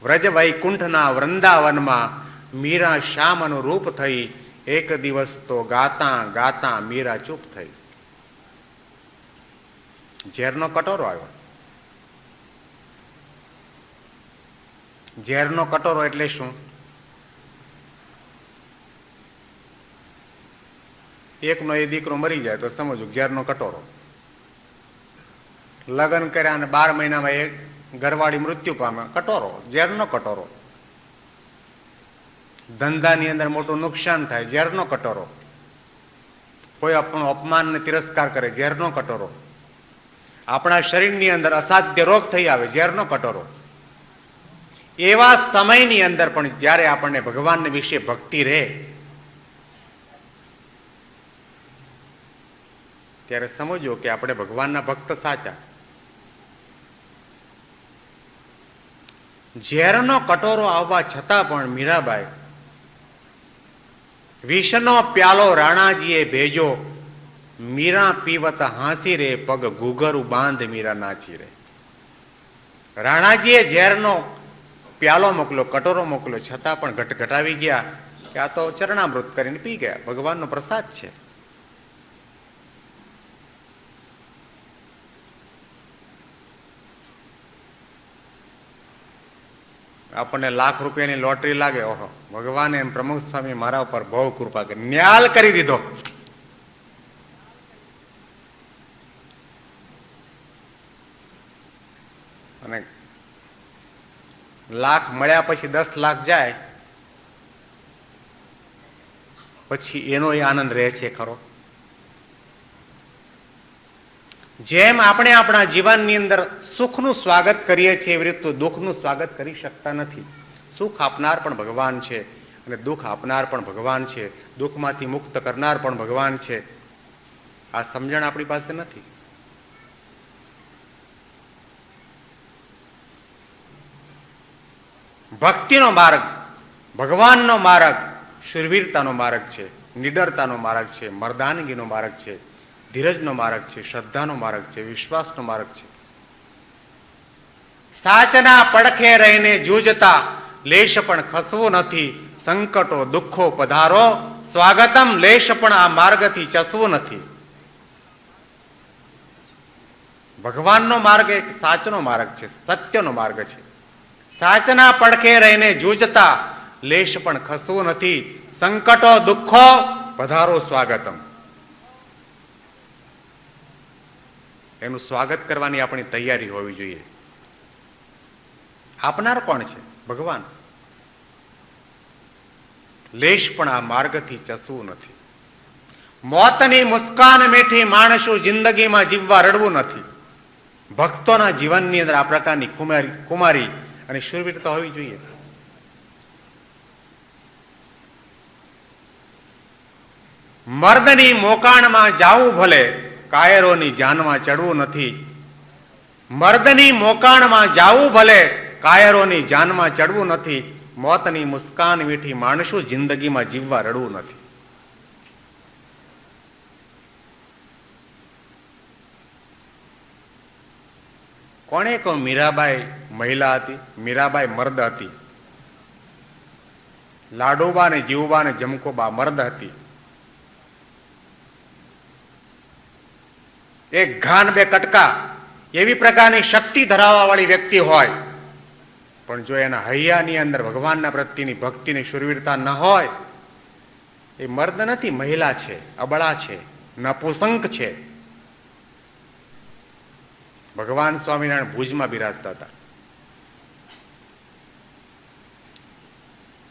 વ્રજ વૈકુંઠના વૃંદાવનમાં મીરા શ્યામનું રૂપ થઈ. એક દિવસ તો ગાતા ગાતા મીરા ચૂપ થઈ. ઝેરનો કટોરો આવ્યો. ઝેરનો કટોરો એટલે શું? એકનો એ દીકરો મરી જાય તો સમજો ઝેરનો કટોરો. લગ્ન કર્યા અને 12 મહિનામાં એક ઘરવાળી મૃત્યુ પામે, કટોરો, ઝેરનો કટોરો. ધંધાની અંદર મોટું નુકસાન થાય, ઝેરનો કટોરો. કોઈ આપણું અપમાન ને તિરસ્કાર કરે, ઝેરનો કટોરો. આપણા શરીરની અંદર અસાધ્ય રોગ થઈ આવે, ઝેરનો કટોરો. એવા સમયની અંદર પણ જ્યારે આપણને ભગવાન વિશે ભક્તિ રહે ત્યારે સમજો કે આપણે ભગવાનના ભક્ત સાચા. ઝેરનો કટોરો આવવા છતાં પણ મીરાબાઈ વિષનો પ્યાલો રાણાજીએ ભેજો. મીરા પીવત હાંસી રે પગ ઘૂઘરું બાંધ મીરા નાચી રે. રાણાજીએ ઝેરનો પ્યાલો મોકલો, કટોરો મોકલ્યો, છતાં પણ ઘટાવી ગયા કે આ તો ચરણામૃત કરીને પી ગયા. ભગવાનનો પ્રસાદ છે. આપણને લાખ રૂપિયાની લોટરી લાગે, ઓહો ભગવાને પ્રમુખ સ્વામી મારા ઉપર બહુ કૃપા કરી, ન્યાલ કરી દીધો. અને લાખ મળ્યા પછી 10 લાખ જાય પછી એનો એ આનંદ રહે છે ખરો? જેમ આપણે આપણા જીવનની અંદર સુખનું સ્વાગત કરીએ છીએ એવી રીતે દુઃખનું સ્વાગત કરી શકતા નથી. સુખ આપનાર પણ ભગવાન છે અને દુઃખ આપનાર પણ ભગવાન છે. દુઃખમાંથી મુક્ત કરનાર પણ ભગવાન છે. આ સમજણ આપણી પાસે નથી. ભક્તિનો માર્ગ, ભગવાનનો માર્ગ શૂરવીરતાનો માર્ગ છે, નિડરતાનો માર્ગ છે, મર્દાનગીનો માર્ગ છે, ધીરજનો માર્ગ છે, શ્રદ્ધાનો માર્ગ છે, વિશ્વાસનો માર્ગ છે. સાચના પડખે રહીને જૂજતા લેશ પણ ખસવું નથી. સંકટો દુઃખો પધારો સ્વાગતમ લેશ પણ આ માર્ગથી ચસવું નથી. ભગવાનનો માર્ગ એક સાચનો માર્ગ છે, સત્યનો માર્ગ છે. સાચના પડખે રહીને જૂજતા લેશ પણ ખસવું નથી. સંકટો દુઃખો પધારો સ્વાગતમ. એનું સ્વાગત કરવાની આપણી તૈયારી હોવી જોઈએ. આપનાર કોણ છે? ભગવાન. લેશ પણ આ માર્ગથી ચસવું નથી. મોતની મુસ્કાન મેઠી માણસું જિંદગીમાં જીવવા રડવું નથી. ભક્તોના જીવનની અંદર આ પ્રકારની કુમારી અને શૂરવીરતા હોવી જોઈએ. મર્દની મોકાણમાં જાવું ભલે, કાયરોની જાનમાં ચડવું નથી. મર્દની મોકાણમાં જાવું ભલે, કાયરોની જાનમાં ચડવું નથી. મોતની મુસ્કાન મીઠી માણસું જિંદગીમાં જીવવા રડવું નથી. કોણે કહું મીરાબાઈ મહિલા હતી, મીરાબાઈ મર્દ હતી. લાડોબા ને જીવબા ને જમકોબા મર્દ હતી. એક ઘાન બે કટકા એવી પ્રકારની શક્તિ ધરાવવા વાળી વ્યક્તિ હોય પણ જો એના હૈયાની અંદર ભગવાનના પ્રત્યેની ભક્તિની શૂરવીરતા ન હોય એ મર્દ નથી, મહિલા છે, અબળા છે, નપુસંક છે. ભગવાન સ્વામિનારાયણ ભુજમાં બિરાજતા હતા.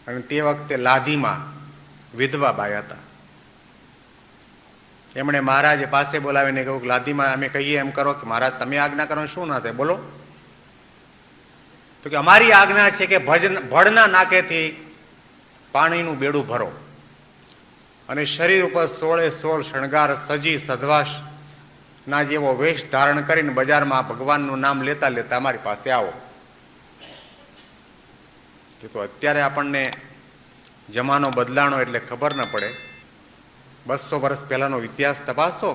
અને તે વખતે લાધીમાં વિધવા બાઈ હતા. એમણે મહારાજ પાસે બોલાવીને કહ્યું કે લાધીમાં અમે કહીએ એમ કરો કે મહારાજ તમે આજ્ઞા કરો શું ના થાય બોલો. તો કે અમારી આજ્ઞા છે કે ભડના નાકેથી પાણીનું બેડું ભરો અને શરીર ઉપર 16 શણગાર સજી સધવાશ ના જેવો વેશ ધારણ કરીને બજારમાં ભગવાનનું નામ લેતા લેતા અમારી પાસે આવો. તો અત્યારે આપણને જમાનો બદલાણો એટલે ખબર ન પડે. 200 વર્ષ પહેલાનો ઇતિહાસ તપાસતો.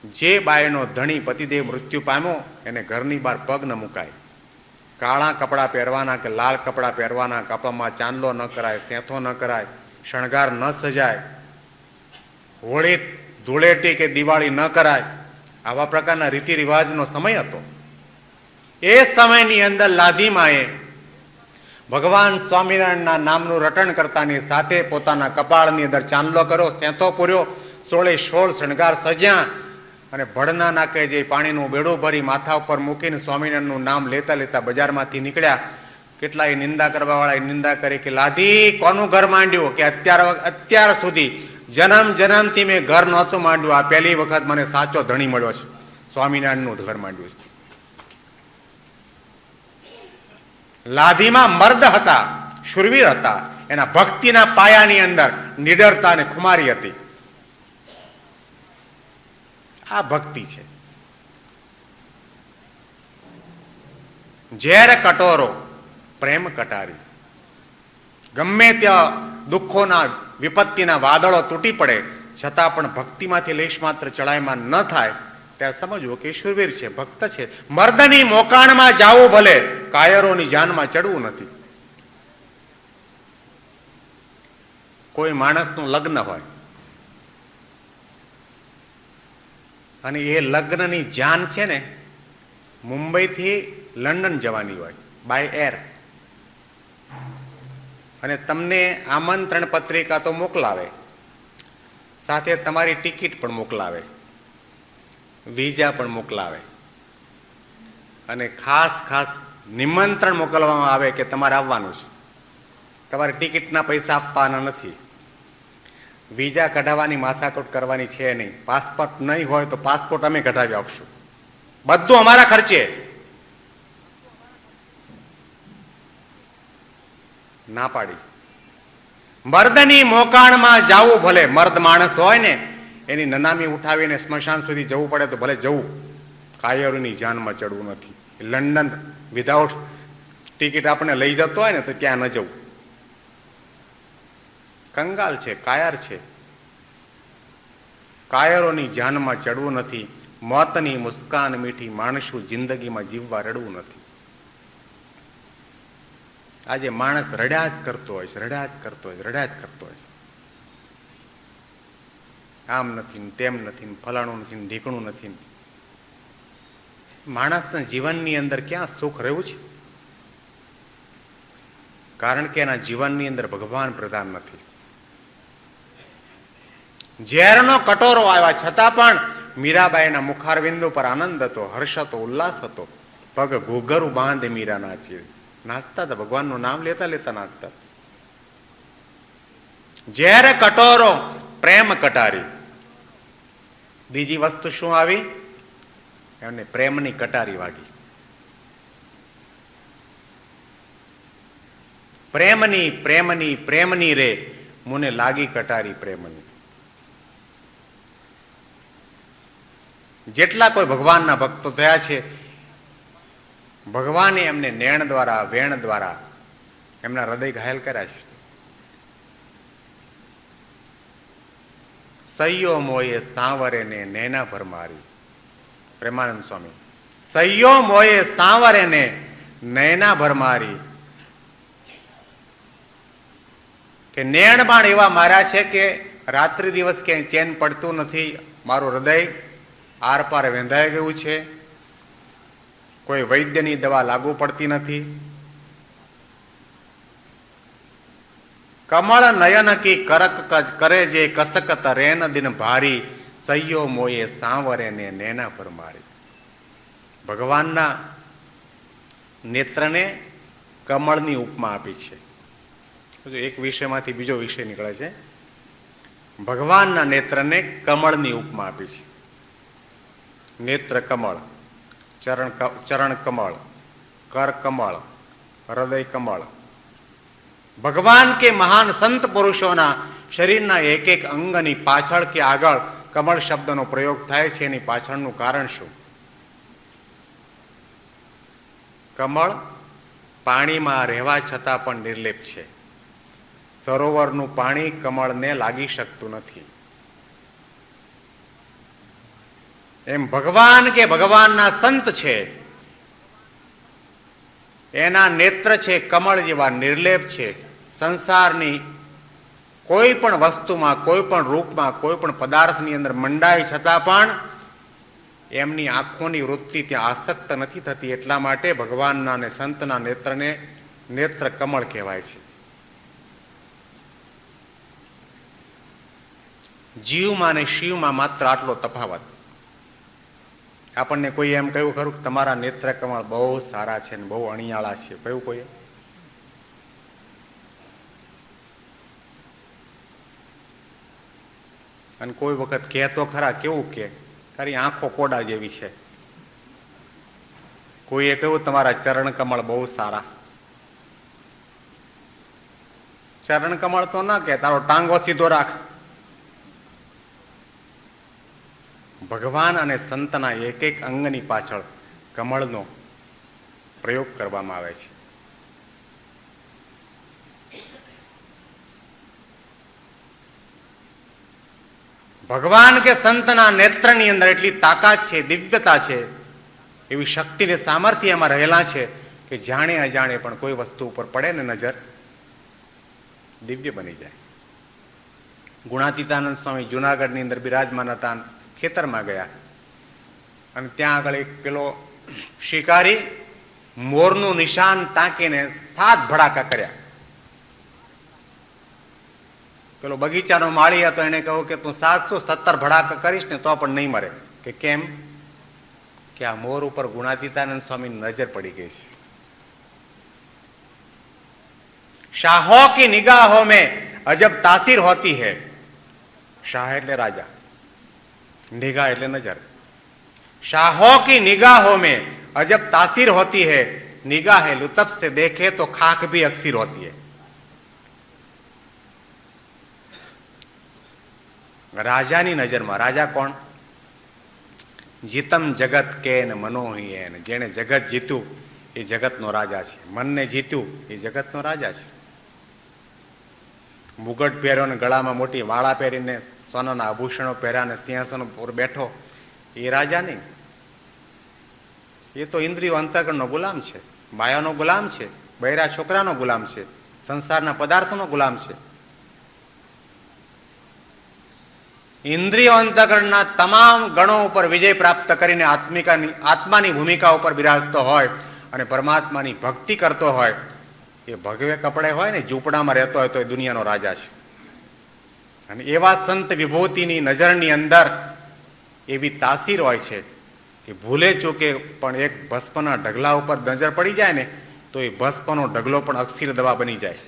જે બાયનો ધણી પતિદેવ મૃત્યુ પામ્યો એને ઘરની બહાર પગ ન મુકાય. કાળા કપડાં પહેરવાના કે લાલ કપડાં પહેરવાના, કપામાં ચાંદલો ન કરાય, સેંથો ન કરાય, શણગાર ન સજાય, હોળી ધૂળેટી કે દિવાળી ન કરાય, આવા પ્રકારના રીતિ રિવાજનો સમય હતો. એ સમયની અંદર લાધીમાએ ભગવાન સ્વામિનારાયણના નામનું રટણ કરતાની સાથે પોતાના કપાળની અંદર ચાંદલો કર્યો, સેંથો પૂર્યો, 16 શણગાર સજ્યા અને ભડના નાકે જે પાણીનું બેડું ભરી માથા ઉપર મૂકીને સ્વામિનારાયણનું નામ લેતા લેતા બજારમાંથી નીકળ્યા. કેટલાય નિંદા કરવાવાળાએ નિંદા કરી કે લાધી કોનું ઘર માંડ્યું, કે અત્યાર સુધી જન્મથી મેં ઘર નહોતું માંડ્યું, આ પહેલી વખત મને સાચો ધણી મળ્યો છે, સ્વામિનારાયણનું ઘર માંડ્યું છે. લાધીમાં મર્દ હતા, શુરવીર હતા. એના ભક્તિના પાયાની અંદર નિડરતા અને ખુમારી હતી. આ ભક્તિ છે. ઝેર કટોરો પ્રેમ કટારી. ગમે ત્યાં દુઃખોના વિપત્તિના વાદળો તૂટી પડે છતાં પણ ભક્તિમાંથી લેશ માત્ર ચડાયમાન ન થાય ત્યારે સમજવું કે શુરવીર છે, ભક્ત છે. મર્દની મોકાણમાં જાવું ભલે, કાયરોની જાનમાં ચડવું નથી. કોઈ માણસનું લગ્ન હોય અને એ લગ્નની જાન છે ને મુંબઈથી લંડન જવાની હોય બાય એર, અને તમને આમંત્રણ પત્રિકા તો મોકલાવે, સાથે તમારી ટિકિટ પણ મોકલાવે, વિઝા પણ મોકલાવે, અને ખાસ ખાસ નિમંત્રણ મોકલવામાં આવે કે તમારે આવવાનું છે. તમારે ટિકિટના પૈસા આપવાના નથી, વિઝા કઢાવવાની માથાકૂટ કરવાની છે નહીં. પાસપોર્ટ નહીં હોય તો પાસપોર્ટ અમે કઢાવી આપશું, બધું અમારા ખર્ચે. ના પાડી. મર્દની મોકાણમાં જાવું ભલે, મર્દ માણસ હોય ને એની નનામી ઉઠાવીને સ્મશાન સુધી જવું પડે તો ભલે જવું, કાયરોની જાનમાં ચડવું નથી. લંડન વિધાઉટ ટિકિટ આપણે લઈ જતો હોય ને તો ત્યાં ન જવું. કંગાલ છે, કાયર છે. કાયરોની જાનમાં ચડવું નથી. મોતની મુસ્કાન મીઠી, માણસું જિંદગીમાં જીવવા રડવું નથી. આજે માણસ રડ્યા જ કરતો હોય છે, રડ્યા જ કરતો હોય છે, રડ્યા જ કરતો હોય છે. આમ નથી, તેમ નથી, ફલાણું નથી, ઢીકણું નથી. માણસના જીવનની અંદર ક્યાં સુખ રહ્યું છે? કારણ કે એના જીવનની અંદર ભગવાન પ્રધાન નથી. ઝેરનો કટોરો આવ્યા છતાં પણ મીરાબાઈના મુખારવિંદુ પર આનંદ હતો, હર્ષ હતો, ઉલ્લાસ હતો. પગ ઘૂઘરું બાંધે મીરા નાચી, નાચતા હતા, ભગવાનનું નામ લેતા લેતા નાચતા. ઝેર કટોરો પ્રેમ કટારી. બીજી વસ્તુ શું આવી? એમને પ્રેમની કટારી વાગી. પ્રેમની પ્રેમની પ્રેમની રે મુને લાગી કટારી પ્રેમની. જેટલા કોઈ ભગવાનના ભક્તો થયા છે, ભગવાને એમને નેણ દ્વારા, વેણ દ્વારા એમના હૃદય ઘાયલ કર્યા છે. સૈયો મોયે સાંવરે ને નૈના ભરમારી. પ્રેમાનંદ સ્વામી. સૈયો મોયે સાંવરે ને નૈના ભરમારી. કે નેણ બાણ એવા માર્યા છે કે રાત્રિ દિવસ ક્યાંય ચેન પડતું નથી. મારું હૃદય આર પાર વેંધાઈ ગયું છે. કોઈ વૈદ્યની દવા લાગુ પડતી નથી. કમળ નયન કી કરક કરે જે કસકત રેન દિન ભારી. સૈયો મોયે સાંવરે ને નેના પર મારી. ભગવાનના નેત્રને કમળની ઉપમા આપી છે. એક વિષયમાંથી બીજો વિષય નીકળે છે. ભગવાનના નેત્રને કમળની ઉપમા આપી છે. નેત્ર કમળ, ચરણ કમળ, કર કમળ, હૃદય કમળ. ભગવાન કે મહાન સંત પુરુષોના શરીરના એક એક અંગની પાછળ કે આગળ કમળ શબ્દનો પ્રયોગ થાય છે. એની પાછળનું કારણ શું? કમળ પાણીમાં રહેવા છતાં પણ નિર્લેપ છે. સરોવરનું પાણી કમળને લાગી શકતું નથી. એમ ભગવાન કે ભગવાનના સંત છે, એના નેત્ર છે કમળ જેવા નિર્લેપ છે. સંસારની કોઈ પણ વસ્તુમાં, કોઈ પણ રૂપમાં, કોઈ પણ પદાર્થની અંદર મંડાય છતાં પણ એમની આંખોની વૃત્તિ ત્યાં આસક્ત નથી થતી. એટલા માટે ભગવાનના અને સંતના નેત્રને નેત્ર કમળ કહેવાય છે. જીવમાં અને શિવમાં માત્ર આટલો તફાવત. આપણને કોઈ એમ કહ્યું ખરું કે તમારા નેત્ર કમળ બહુ સારા છે ને બહુ અણિયાળા છે? કહ્યું કોઈએ? અને કોઈ વખત કહે તો ખરા, કેવું કે તારી આંખો કોડા જેવી છે. કોઈએ કહ્યું તમારા ચરણ કમળ બહુ સારા. ચરણ કમળ તો ના કે, તારો ટાંગો સીધો રાખ. ભગવાન અને સંતના એક એક અંગની પાછળ કમળનો પ્રયોગ કરવામાં આવે છે. ભગવાન કે સંતના નેત્રની અંદર એટલી તાકાત છે, દિવ્યતા છે, એવી શક્તિ ને સામર્થ્ય એમાં રહેલા છે કે જાણે અજાણે પણ કોઈ વસ્તુ ઉપર પડે ને નજર, દિવ્ય બની જાય. ગુણાતીતાનંદ સ્વામી જુનાગઢની અંદર બિરાજમાન હતા. ખેતરમાં ગયા અને ત્યાં આગળ એક પેલો શિકારી મોરનું નિશાન તાકીને 7 ભડાકા કર્યા. પેલો બગીચાનો માળી હતો, એને કહ્યું કે તું 717 ભડાકા કરીશ ને તો પણ નહીં મરે. કે કેમ? કે આ મોર ઉપર ગુણાતીતાનંદ સ્વામીની નજર પડી ગઈ છે. શાહો કી નિગાહો મેં અજબ તાસીર હોતી હૈ. શાહ એટલે રાજા, निगाह એટલે नजर. शाहों की निगाहों में अजब तासीर होती है, निगाह लुत्फ से देखे तो खाक भी अक्सीर होती है. રાજાની નજરમાં, રાજા કોણ? જીતમ જગત કે ન મનોહી હે. જેને જગત જીત્યું એ જગતનો રાજા છે. મનને જીત્યું એ જગતનો રાજા છે. મુગટ પહેર્યો ને ગળામાં મોટી વાળા પહેરીને સોનાના આભૂષણો પહેર્યા ને સિંહાસન ઉપર બેઠો એ રાજા નહીં. એ તો ઇન્દ્રિયો અંતઃકરણનો ગુલામ છે, માયાનો ગુલામ છે, બૈરા છોકરાનો ગુલામ છે, સંસારના પદાર્થોનો ગુલામ છે. ઇન્દ્રિયો અંતઃકરણના તમામ ગણો ઉપર વિજય પ્રાપ્ત કરીને આત્માની ભૂમિકા ઉપર બિરાજતો હોય અને પરમાત્માની ભક્તિ કરતો હોય, એ ભગવે કપડે હોય ને ઝૂંપડામાં રહેતો હોય તો એ દુનિયાનો રાજા છે. અને એવા સંત વિભૂતિની નજરની અંદર એવી તાસીર હોય છે કે ભૂલે ચૂકે પણ એક ભસ્મના ઢગલા ઉપર નજર પડી જાય ને તો એ ભસ્મનો ઢગલો પણ અક્ષીર દવા બની જાય.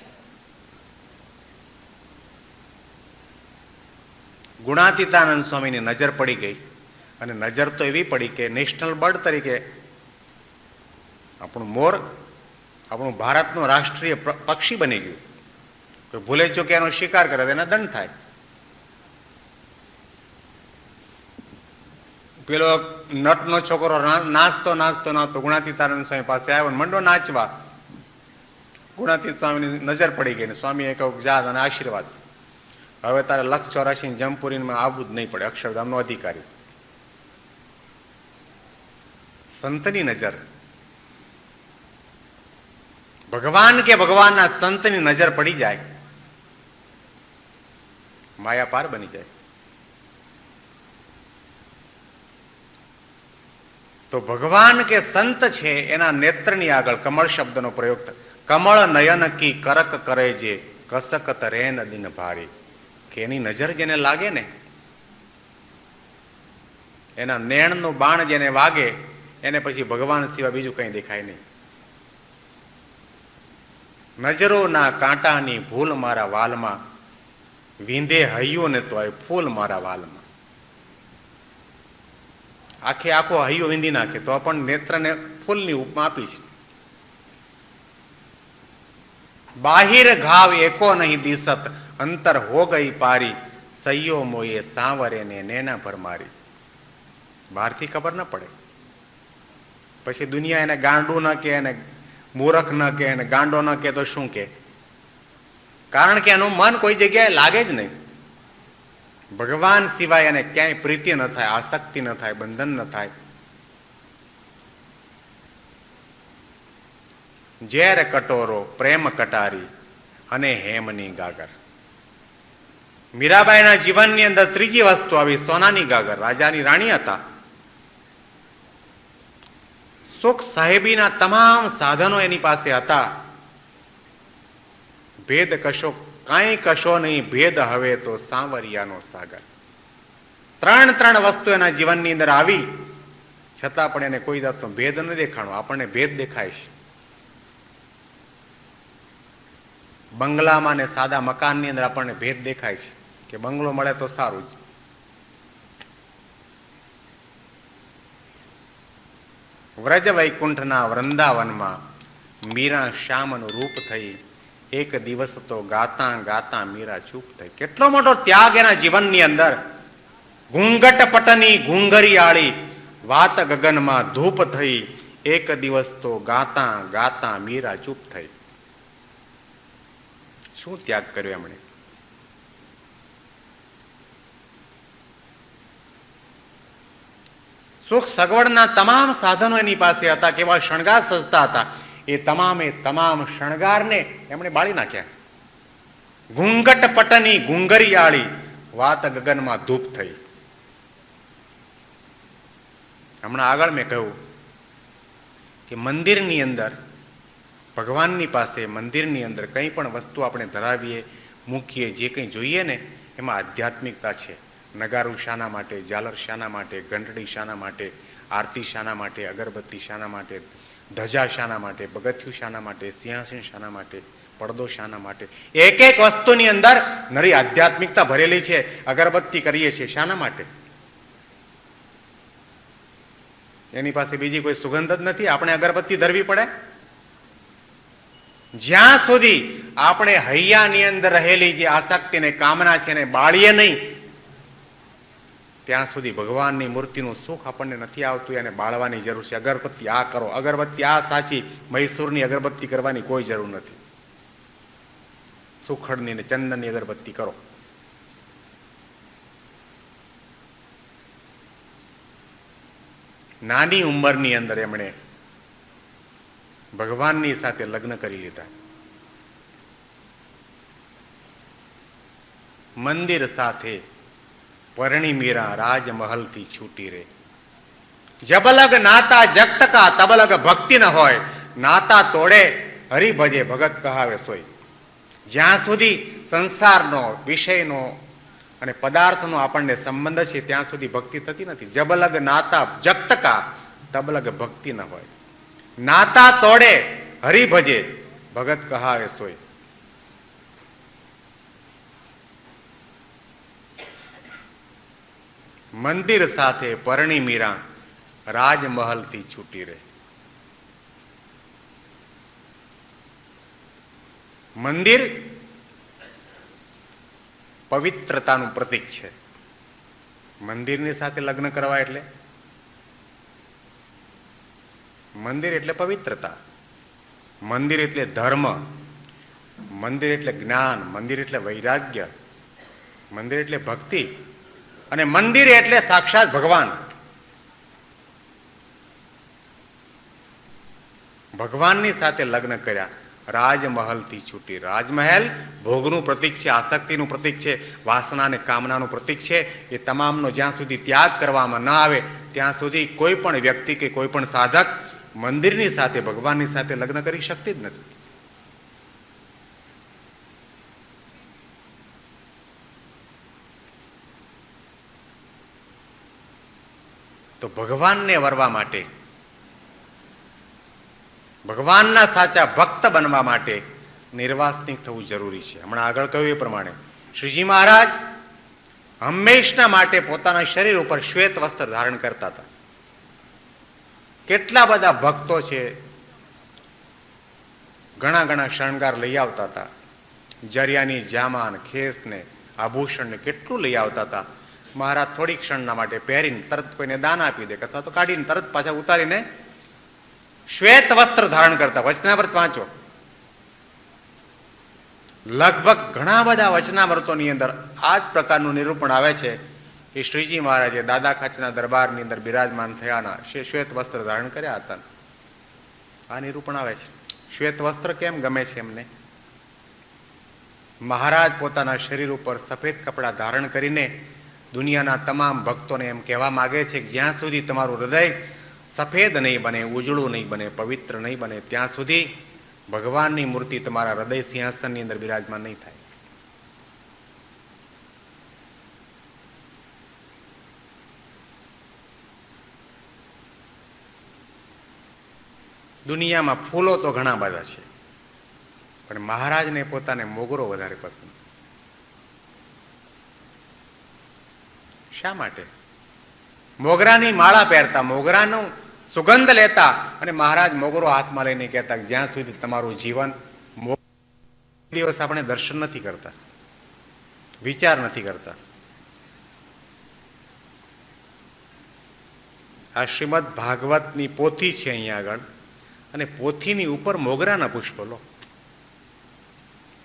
ગુણાતીતાનંદ સ્વામીની નજર પડી ગઈ અને નજર તો એવી પડી કે નેશનલ બર્ડ તરીકે આપણું મોર આપણું ભારતનું રાષ્ટ્રીય પક્ષી બની ગયું. કોઈ ભૂલે ચૂકે એનો શિકાર કરે તો એને દંડ થાય. પેલો નટનો છોકરો નાચતો નાચતો નાચતો ગુણાતીતાનંદ સ્વામી પાસે આવ્યો ને મંડો નાચવા. ગુણાતીત સ્વામીની નજર પડી ગઈ ને સ્વામીએ કહ્યું જા અને આશીર્વાદ, હવે તારે 184 જમપુરીમાં આવવું જ નહીં પડે, અક્ષરધામનો અધિકારી. સંતની નજર, ભગવાન કે ભગવાનના સંતની નજર પડી જાય, માયા પાર બની જાય. તો ભગવાન કે સંત છે એના નેત્રની આગળ કમળ શબ્દનો પ્રયોગ થાય. કમળ નયન કી કરક કરે જે કસકત રેન દિન ભારી. કે એની નજર જેને લાગે ને, એના નેણનું બાણ જેને વાગે એને પછી ભગવાન સિવાય બીજું કંઈ દેખાય નહીં. નજરોના કાંટાની ભૂલ મારા વાલમાં, વીંધે હૈયું ને તો ફૂલ મારા વાલમાં. આખે આખો હૈયો વીંધી નાખે તો પણ નેત્રને ફૂલની ઉપમા આપી છે. બાહિર ઘાવ એકો નહીં દિસત, અંતર હો ગઈ પારી, સૈયો મોએ સાંવરે ને નેના ભરમારી. બહારથી ખબર ન પડે, પછી દુનિયા એને ગાંડું ન કે, એને મૂરખ ન કે, એને ગાંડો ન કે તો શું કે? કારણ કે એનું મન કોઈ જગ્યાએ લાગે જ નહીં. ભગવાન સિવાય એને ક્યાંય પ્રીતિ ન થાય, આસક્તિ ન થાય, બંધન ન થાય. ઝેર કટોરો પ્રેમ કટારી અને હેમની ગાગર. મીરાબાઈના જીવનની અંદર ત્રીજી વસ્તુ આવી, સોનાની ગાગર. રાજાની રાણી હતા. સુખ સાહેબીના તમામ સાધનો એની પાસે હતા. ભેદ કશો કાંઈ કશો નહીં, ભેદ હવે તો સાંવરિયાનો સાગર. ત્રણ વસ્તુ એના જીવનની અંદર આવી, છતાં પણ એને કોઈ જાતનો ભેદ ન દેખાણો. આપણને ભેદ દેખાય છે. બંગલામાં ને સાદા મકાનની અંદર આપણને ભેદ દેખાય છે કે બંગલો મળે તો સારું જ. વ્રજ વૈકુંઠના વૃંદાવનમાં મીરા શ્યામનું રૂપ થઈ, એક દિવસ તો ગાતા ગાતા મીરા ચૂપ થઈ. કેટલો મોટો ત્યાગ એના જીવનની અંદર. ઘૂંઘટ પટની ઘૂંઘરિયાળી, વાત ગગનમાં ધૂપ થઈ, એક દિવસ તો ગાતા ગાતા મીરા ચૂપ થઈ. શું ત્યાગ કર્યો એમણે? સુખ સગવડના તમામ સાધનો એની પાસે હતા, કેવા શણગાર સજતા હતા. એ તમામ શણગારને એમણે બાળી નાખ્યા. ઘૂંઘટ પટની ઘૂંઘરિયાળી, વાત ગગનમાં ધૂપ થઈ. હમણાં આગળ મેં કહ્યું કે મંદિરની અંદર, ભગવાનની પાસે મંદિરની અંદર કંઈ પણ વસ્તુ આપણે ધરાવીએ, મૂકીએ, જે કંઈ જોઈએ ને એમાં આધ્યાત્મિકતા છે. નગારું શાના માટે, ઝાલર શાના માટે, ઘંટડી શાના માટે, આરતી શાના માટે, અગરબત્તી શાના માટે, ધજા શાના માટે, પગથિયું શાના માટે, સિંહાસન શાના માટે, પડદો શાના માટે? એક એક વસ્તુની અંદર નરી આધ્યાત્મિકતા ભરેલી છે. અગરબત્તી કરીએ છીએ શાના માટે? એની પાસે બીજી કોઈ સુગંધ જ નથી, આપણે અગરબત્તી ધરવી પડે? જ્યાં સુધી આપણે હૈયાની અંદર રહેલી જે આસક્તિ ને કામના છે એને બાળીએ નહીં, ત્યાં સુધી ભગવાનની મૂર્તિનું સુખ આપણને નથી આવતું. એને બાળવાની જરૂર છે. અગરબત્તી આ કરો, અગરબત્તી આ સાચી, મૈસૂરની અગરબત્તી કરવાની કોઈ જરૂર નથી. સુખડની ને ચંદનની અગરબત્તી કરો. નાની ઉંમરની અંદર એમણે ભગવાનની સાથે લગ્ન કરી લીધા. મંદિર સાથે પરણી મીરા રાજમહલથી છૂટી રે. જબલગ નાતા જગતકા, તબલગ ભક્તિ ન હોય, નાતા તોડે હરિભજે ભગત કહાવે સોય. જ્યાં સુધી સંસારનો, વિષયનો અને પદાર્થનો આપણને સંબંધ છે ત્યાં સુધી ભક્તિ થતી નથી. જબલગ નાતા જગતકા, તબલગ ભક્તિ ન હોય, નાતા તોડે હરિભજે ભગત કહાવે સોય. મંદિર સાથે પરણી મીરા રાજમહલથી છૂટી રહે. મંદિર પવિત્રતાનું પ્રતીક છે. મંદિરની સાથે લગ્ન કરવા એટલે મંદિર એટલે પવિત્રતા, મંદિર એટલે ધર્મ, મંદિર એટલે જ્ઞાન, મંદિર એટલે વૈરાગ્ય, મંદિર એટલે ભક્તિ, અને મંદિર એટલે સાક્ષાત ભગવાન. ભગવાનની સાથે લગ્ન કર્યા, રાજમહલથી છૂટી. રાજમહેલ ભોગનું પ્રતીક છે, આસક્તિનું પ્રતીક છે, વાસના અને કામનાનું પ્રતીક છે. એ તમામનો જ્યાં સુધી ત્યાગ કરવામાં ન આવે ત્યાં સુધી કોઈ પણ વ્યક્તિ કે કોઈ પણ સાધક મંદિરની સાથે, ભગવાનની સાથે લગ્ન કરી શકતી જ નથી. તો ભગવાનને વરવા માટે, ભગવાનના સાચા ભક્ત બનવા માટે નિર્વાસનિક થવું જરૂરી છે. હમણાં આગળ કહ્યું એ પ્રમાણે શ્રીજી મહારાજ હંમેશના માટે પોતાના શરીર ઉપર શ્વેત વસ્ત્ર ધારણ કરતા હતા. કેટલા બધા ભક્તો છે ઘણા ઘણા શણગાર લઈ આવતા હતા. જરિયાની જામાન, ખેસને, આભૂષણને કેટલું લઈ આવતા હતા. મહારાજ થોડી ક્ષણના માટે પહેરીને તરત કોઈને દાન આપી દે, અથવા તો કાઢીને તરત પાછા ઉતારીને શ્વેત વસ્ત્ર ધારણ કરતા. વચનામૃત વાંચો, લગભગ ઘણા બધા વચનામૃતોની અંદર આ જ પ્રકારનું નિરૂપણ આવે છે કે શ્રીજી મહારાજે દાદા ખાચરના દરબારની અંદર બિરાજમાન થયાના શ્વેત વસ્ત્ર ધારણ કર્યા હતા. આ નિરૂપણ આવે છે. શ્વેત વસ્ત્ર કેમ ગમે છે એમને? મહારાજ પોતાના શરીર ઉપર સફેદ કપડા ધારણ કરીને દુનિયાના તમામ ભક્તોને એમ કહેવા માંગે છે કે જ્યાં સુધી તમારું હૃદય સફેદ નહીં બને, ઉજળું નહીં બને, પવિત્ર નહીં બને, ત્યાં સુધી ભગવાનની મૂર્તિ તમારા હૃદય સિંહાસનની અંદર બિરાજમાન નહીં થાય. દુનિયામાં ફૂલો તો ઘણા બધા છે, પણ મહારાજને પોતાને મોગરો વધારે પસંદ. શા માટે? મોગરાની માળા પહેરતા, મોગરાનું સુગંધ લેતા, અને મહારાજ મોગરો હાથમાં લઈને કહેતા કે જ્યાં સુધી તમારું જીવન, દિવસ આપણે દર્શન નથી કરતા, વિચાર નથી કરતા. આ શ્રીમદ ભાગવતની પોથી છે અહીંયા આગળ, અને પોથીની ઉપર મોગરાના પુષ્પ લો.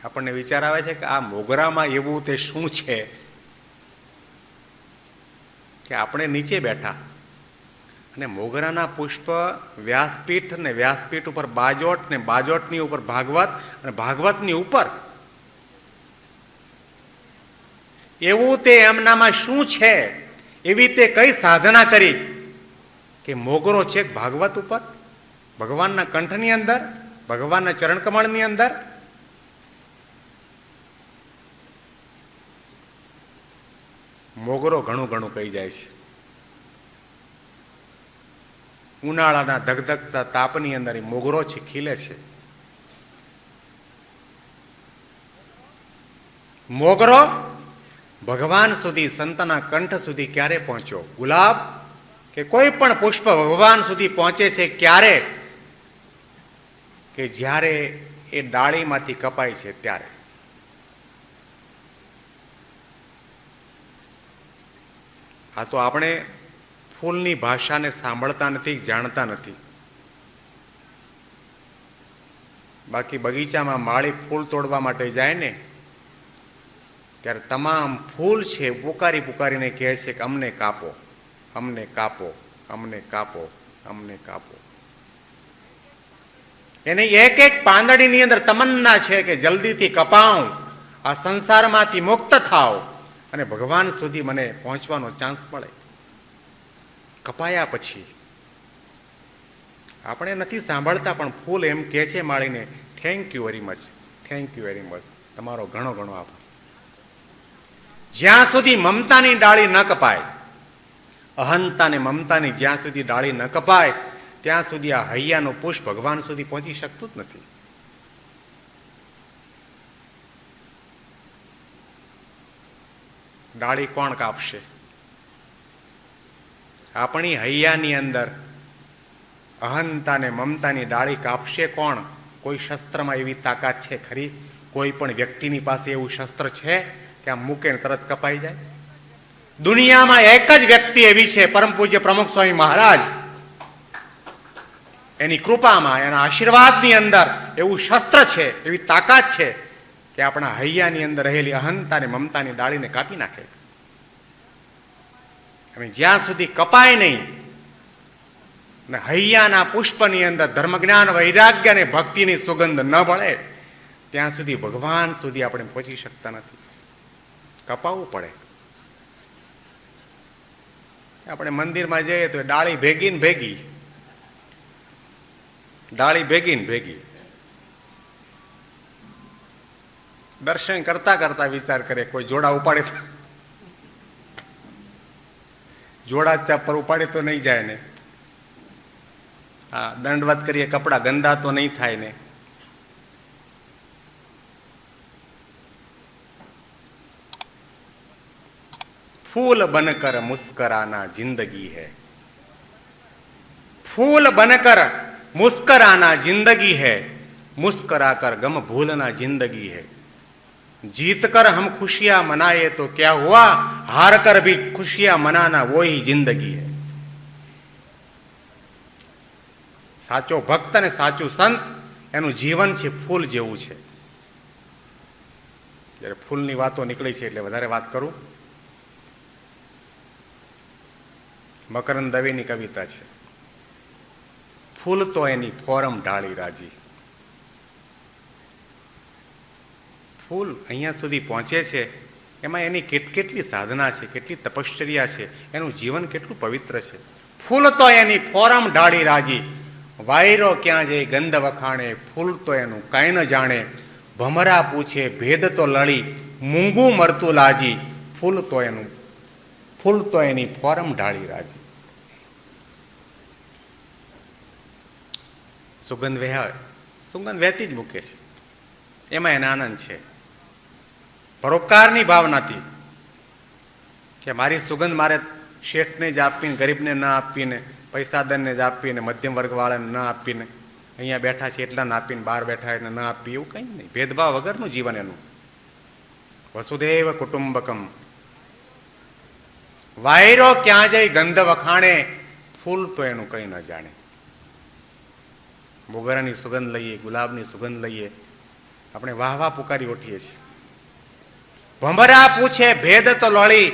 આપણને વિચાર આવે છે કે આ મોગરામાં એવું તે શું છે કે આપણે નીચે બેઠા અને મોગરાના પુષ્પ વ્યાસપીઠ, ને વ્યાસપીઠ ઉપર બાજોટ, ને બાજોટની ઉપર ભાગવત, અને ભાગવતની ઉપર એવું તે એમનામાં શું છે, એવી તે કઈ સાધના કરી કે મોગરો છે ભાગવત ઉપર, ભગવાનના કંઠની અંદર, ભગવાનના ચરણકમળની અંદર. મોગરો ઘણું ઘણું કહી જાય છે. ઉનાળાના ધગધગતા તાપની અંદર એ મોગરો છે, ખીલે છે. મોગરો ભગવાન સુધી, સંતના કંઠ સુધી ક્યારે પહોંચ્યો? ગુલાબ કે કોઈ પણ પુષ્પ ભગવાન સુધી પહોંચે છે ક્યારે? કે જ્યારે એ ડાળીમાંથી કપાય છે ત્યારે. આ તો આપણે ફૂલની ભાષાને સાંભળતા નથી, જાણતા નથી. બાકી બગીચામાં માળી ફૂલ તોડવા માટે જાય ને ત્યારે તમામ ફૂલ છે પુકારી પુકારીને કહે છે કે અમને કાપો, અમને કાપો, અમને કાપો, અમને કાપો. એને એક એક પાંદડીની અંદર તમન્ના છે કે જલ્દીથી કપાઉં, આ સંસારમાંથી મુક્ત થાવ અને ભગવાન સુધી મને પહોંચવાનો ચાન્સ મળે. કપાયા પછી આપણે નથી સાંભળતા, પણ ફૂલ એમ કહે છે માળીને, thank you very much, thank you very much, તમારો ઘણો ઘણો આભાર. જ્યાં સુધી મમતાની ડાળી ન કપાય, અહંતા ને મમતાની જ્યાં સુધી ડાળી ન કપાય, ત્યાં સુધી આ હૈયાનું પુષ્પ ભગવાન સુધી પહોંચી શકતું જ નથી. ડાળી કોણ કાપશે? આપણી હૈયાની અંદર અહંતા ને મમતાની ડાળી કાપશે કોણ? કોઈ શસ્ત્રમાં એવી તાકાત છે ખરી? કોઈ પણ વ્યક્તિની પાસે એવું શસ્ત્ર છે કે આમ મૂકે ને તરત કપાઈ જાય? દુનિયામાં એક જ વ્યક્તિ એવી છે, પરમ પૂજ્ય પ્રમુખ સ્વામી મહારાજ. એની કૃપામાં, એના આશીર્વાદની અંદર એવું શસ્ત્ર છે, એવી તાકાત છે કે આપણા હૈયાની અંદર રહેલી અહંતા ને મમતાની ડાળીને કાપી નાખે. અને જ્યાં સુધી કપાય નહીં અને હૈયાના પુષ્પની અંદર ધર્મ જ્ઞાન, વૈરાગ્ય અને ભક્તિની સુગંધ ન ભળે, ત્યાં સુધી ભગવાન સુધી આપણે પહોંચી શકતા નથી. કપાવવું પડે. આપણે મંદિરમાં જઈએ તો ડાળી ભેગી ને ભેગી, ડાળી ભેગી ને ભેગી. દર્શન કરતા કરતા વિચાર કરે, કોઈ જોડા ઉપાડે તો, જોડા ચાપર ઉપાડે તો નહીં જાય ને, હા દંડવત કરીએ, કપડા ગંદા તો નહીં થાય ને. फूल बनकर मुस्कराना जिंदगी है, फूल बनकर मुस्कराना जिंदगी है, मुस्कराकर गम भूलना जिंदगी है। जीत कर हम खुशियां मनाए तो क्या हुआ, हार कर भी खुशियां मनाना वो ही जिंदगी है। साचो भक्त ने साचू संत एनु जीवन छे फूल जेवुं छे। જ્યારે ફૂલની વાતો નીકળી છે એટલે વધારે વાત કરું. મકરંદ દવેની કવિતા છે, ફૂલ તો એની ફોરમ ઢાળી રાજી. ફૂલ અહીંયા સુધી પહોંચે છે એમાં એની કેટલી સાધના છે, કેટલી તપશ્ચર્યા છે, એનું જીવન કેટલું પવિત્ર છે. ફૂલ તો એની ફોરમ ઢાળી રાજી, વાયરો ક્યાં જઈ ગંધ વખાણે, ફૂલ તો એનું કાંઈ ન જાણે. ભમરા પૂછે ભેદ તો લળી, મૂંગું મરતું લાજી, ફૂલ તો એની ફોરમ ઢાળી રાજી. સુગંધ વહેતી જ મૂકે છે, એમાં એને આનંદ છે. પરોપકારની ભાવનાથી કે મારી સુગંધ મારે શેઠને જ આપીને, ગરીબને ન આપીને, પૈસાદારને જ આપીને, મધ્યમ વર્ગવાળાને ન આપીને, અહીંયા બેઠા છે એટલાને આપીને, બહાર બેઠા એટલે ન આપી, એવું કંઈ નહીં. ભેદભાવ વગરનું જીવન એનું. વસુદેવ કુટુંબકમ. વાયરો ક્યાં જઈ ગંધ વખાણે, ફૂલ તો એનું કંઈ ન જાણે. મોગરાની સુગંધ લઈએ, ગુલાબની સુગંધ લઈએ, આપણે વાહ વાહ પુકારી ઉઠીએ છીએ. ભમરા પૂછે ભેદ તો લળી,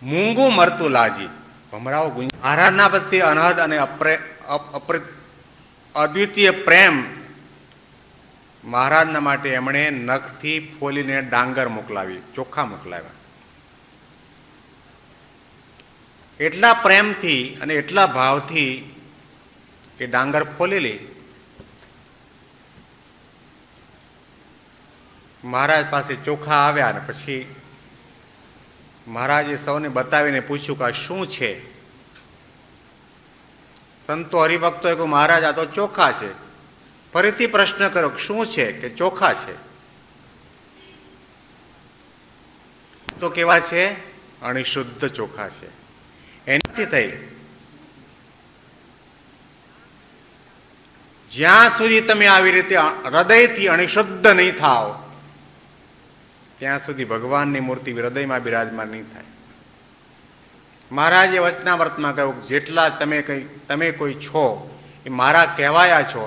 મૂંગું મરતું લાજી. ભમરાઓ આરાધના પછી અનહદ અને અદ્વિતીય પ્રેમ મહારાજના માટે એમણે નખથી ફોલીને ડાંગર મોકલાવી, ચોખા મોકલાવ્યા. એટલા પ્રેમથી અને એટલા ભાવથી એ ડાંગર ફોલેલી. મહારાજ પાસે ચોખા આવ્યા અને પછી મહારાજે સૌને બતાવીને પૂછ્યું કે આ શું છે? સંતો હરિભક્તોએ કહ્યું મહારાજ આ તો ચોખા છે. ફરીથી પ્રશ્ન કર્યો શું છે? કે ચોખા છે. તો કેવા છે? અણિશુદ્ધ ચોખા છે. એનાથી થઈ જ્યાં સુધી તમે આવી રીતે હૃદયથી અણિશુદ્ધ નહીં થાવ ત્યાં સુધી ભગવાનની મૂર્તિ હૃદયમાં બિરાજમાન નહીં થાય. મહારાજે વચનામૃતમાં કહ્યું જેટલા તમે કોઈ છો એ મારા કહેવાયા છો,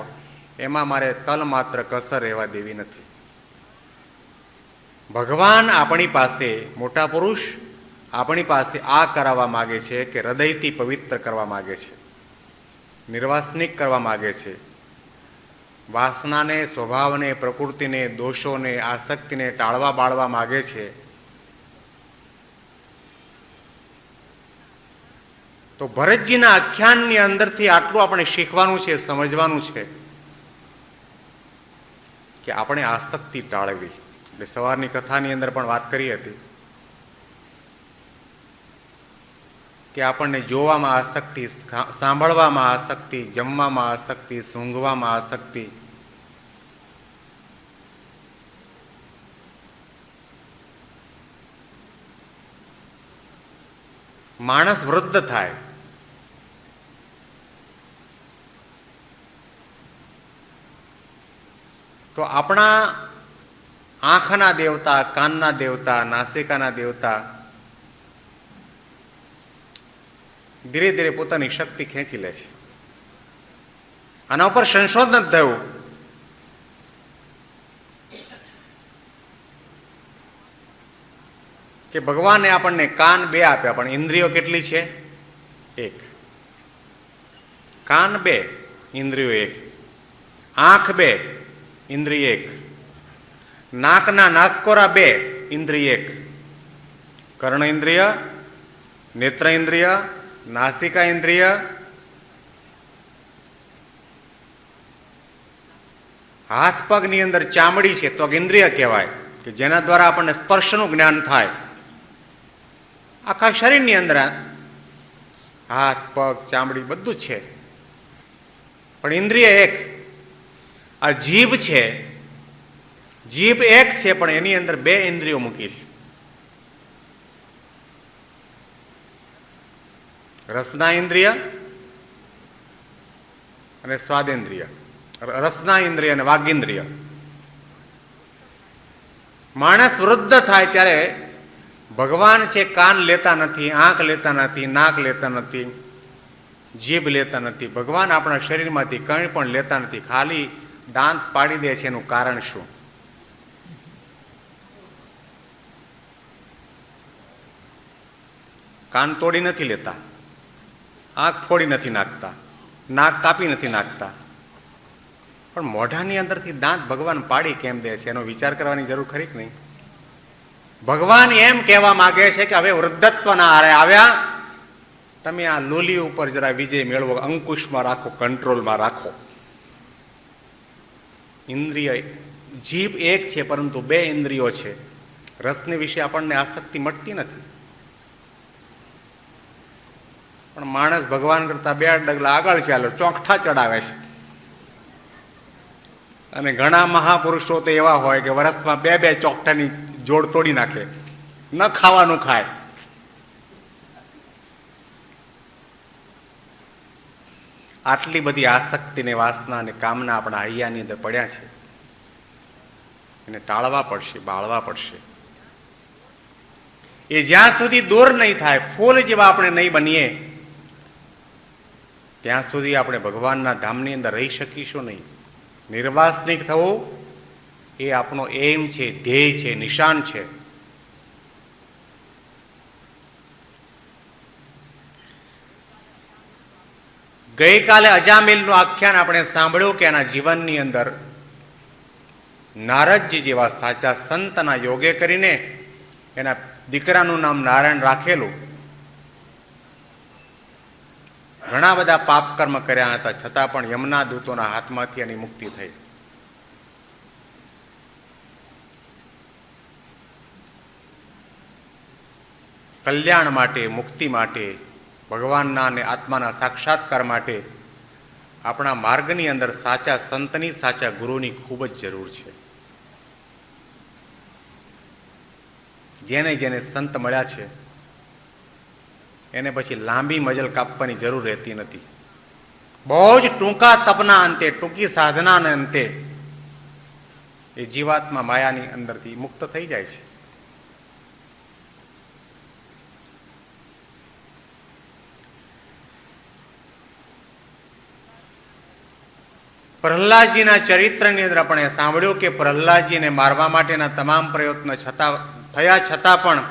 એમાં મારે તલ માત્ર કસર રહેવા દેવી નથી. ભગવાન આપણી પાસે, મોટા પુરુષ આપણી પાસે આ કરાવવા માગે છે કે હૃદયથી પવિત્ર કરવા માગે છે, નિર્વાસનિક કરવા માગે છે. વાસનાને, સ્વભાવને, પ્રકૃતિને, દોષોને, આસક્તિને ટાળવા બાળવા માગે છે. તો ભરતજીના આખ્યાનની અંદરથી આટલું આપણે શીખવાનું છે, સમજવાનું છે કે આપણે આસક્તિ ટાળવી. એટલે સવારની કથાની અંદર પણ વાત કરી હતી કે આપણને જોવામાં આસક્તિ, સાંભળવામાં આસક્તિ, જમવામાં આસક્તિ, સૂંઘવામાં આસક્તિ, માણસ વૃદ્ધ થાય તો આપણા આંખના દેવતા, કાનના દેવતા, નાસિકાના દેવતા ધીરે ધીરે પોતાની શક્તિ ખેંચી લે છે. આના ઉપર સંશોધન થયું કે ભગવાને આપણને કાન 2 આપ્યા, પણ ઇન્દ્રિયો કેટલી છે? 1. કાન 2, ઇન્દ્રિયો 1. આંખ 2, ઇન્દ્રિય 1. નાકના નાસકોરા 2, ઇન્દ્રિય 1. કર્ણ ઇન્દ્રિય, નેત્ર ઇન્દ્રિય, નાસિકા ઇન્દ્રિય, હાથ પગની અંદર ચામડી છે તો ઇન્દ્રિય કહેવાય કે જેના દ્વારા આપણને સ્પર્શનું જ્ઞાન થાય. આખા શરીરની અંદર હાથ, પગ, ચામડી બધું જ છે, પણ ઇન્દ્રિય 1. આ જીભ છે, જીભ 1 છે પણ એની અંદર 2 ઇન્દ્રિયો મૂકી છે. રસના ઇન્દ્રિય અને સ્વાદેન્દ્રિય, રસના ઇન્દ્રિય અને વાગિન્દ્રિય. માણસ વૃદ્ધ થાય ત્યારે ભગવાન છે કાન લેતા નથી, આંખ લેતા નથી, નાક લેતા નથી, જીભ લેતા નથી. ભગવાન આપણા શરીરમાંથી કંઈ પણ લેતા નથી, ખાલી દાંત પાડી દે છે. એનું કારણ શું? કાન તોડી નથી લેતા, આંખ ફોડી નથી નાખતા, નાક કાપી નથી નાખતા, પણ મોઢાની અંદરથી દાંત ભગવાન પાડી કેમ દે છે? એનો વિચાર કરવાની જરૂર ખરી કે નહીં? ભગવાન એમ કહેવા માંગે છે કે હવે વૃદ્ધત્વના આરે આવ્યા, તમે આ લોલી ઉપર જરા વિજય મેળવો, અંકુશમાં રાખો, કંટ્રોલમાં રાખો. ઇન્દ્રિય જીભ એક છે પરંતુ બે ઇન્દ્રિયો છે. રસને વિશે આપણને આસક્તિ મળતી નથી, પણ માણસ ભગવાન કરતા બે ડગલા આગળ ચાલો, ચોકઠા ચડાવે છે. અને ઘણા મહાપુરુષો તો એવા હોય કે વર્ષમાં બે બે ચોકઠાની જોડ તોડી નાખે, ન ખાવાનું ખાય. આટલી બધી આસક્તિ ને વાસના અને કામના આપણા હૈયાની અંદર પડ્યા છે. એને ટાળવા પડશે, બાળવા પડશે. એ જ્યાં સુધી દૂર નહીં થાય, ફૂલ જેવા આપણે નહીં બનીએ, ત્યાં સુધી આપણે ભગવાનના ધામની અંદર રહી શકીશું નહીં. નિર્વાસનિક થવું એ આપણો એમ છે, ધ્યેય છે, નિશાન છે. ગઈકાલે અજામિલનું આખ્યાન આપણે સાંભળ્યું કે એના જીવનની અંદર નારદજી જેવા સાચા સંતના યોગે કરીને એના દીકરાનું નામ નારાયણ રાખેલું. ઘણા બધા પાપ કર્મ કર્યા હતા, છતાં પણ યમના દૂતોના હાથમાંથી એની મુક્તિ થઈ. કલ્યાણ માટે, મુક્તિ માટે, ભગવાનના અને આત્માના સાક્ષાત્કાર માટે આપણા માર્ગની અંદર સાચા સંતની, સાચા ગુરુની ખૂબ જ જરૂર છે. જેને જેને સંત મળ્યા છે એને પછી લાંબી મજલ કાપવાની જરૂર રહેતી નથી. બહુ જ ટૂંકા તપના અંતે, ટૂંકી સાધનાના અંતે એ જીવાત્મા માયાની અંદરથી મુક્ત થઈ જાય છે. પ્રહલાદજીના ચરિત્રની અંદર આપણે સાંભળ્યું કે પ્રહલાદજીને મારવા માટેના તમામ પ્રયત્નો થયા છતાં પણ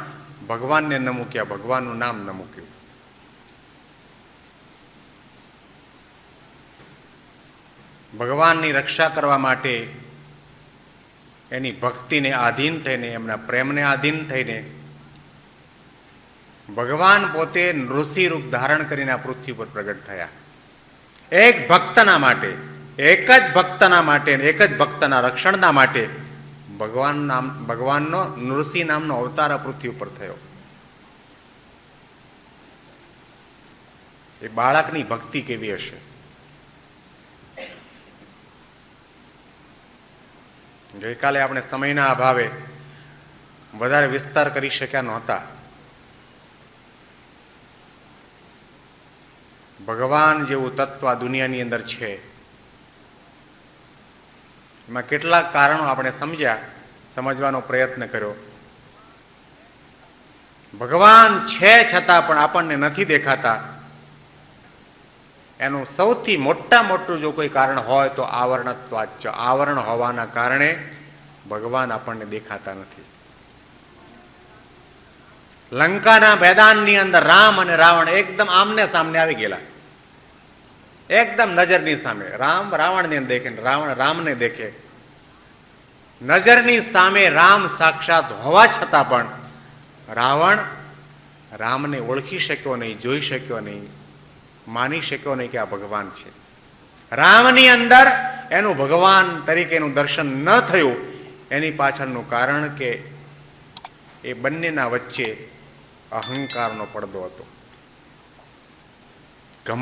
ભગવાનને ન મૂક્યા, ભગવાનનું નામ ન મૂક્યું. ભગવાનની રક્ષા કરવા માટે એની ભક્તિને આધીન થઈને, એમના પ્રેમને આધીન થઈને ભગવાન પોતે ઋષિ રૂપ ધારણ કરીને આ પૃથ્વી પર પ્રગટ થયા. એક ભક્તના માટે, એક જ ભક્તના માટે, એક જ ભક્તના રક્ષણના માટે ભગવાનનો નૃસિંહ નામનો અવતાર આ પૃથ્વી ઉપર થયો. એ બાળકની ભક્તિ કેવી હશે? ગઈકાલે આપણે સમયના અભાવે વધારે વિસ્તાર કરી શક્યા નહોતા. ભગવાન જેવું તત્વ આ દુનિયાની અંદર છે, એમાં કેટલાક કારણો આપણે સમજવાનો પ્રયત્ન કર્યો. ભગવાન છે છતાં પણ આપણને નથી દેખાતા. એનું સૌથી મોટું જો કોઈ કારણ હોય તો આવરણત્વાચ, આવરણ હોવાના કારણે ભગવાન આપણને દેખાતા નથી. લંકાના મેદાનની અંદર રામ અને રાવણ એકદમ આમને સામને આવી ગયેલા, એકદમ નજરની સામે. રામ રાવણને દેખે, રાવણ રામને દેખે. નજરની સામે રામ સાક્ષાત હોવા છતાં પણ રાવણ રામને ઓળખી શક્યો નહીં, જોઈ શક્યો નહીં, માની શક્યો નહીં કે આ ભગવાન છે. રામની અંદર એનું ભગવાન તરીકેનું દર્શન ન થયું. એની પાછળનું કારણ કે એ બંનેના વચ્ચે અહંકારનો પડદો હતો.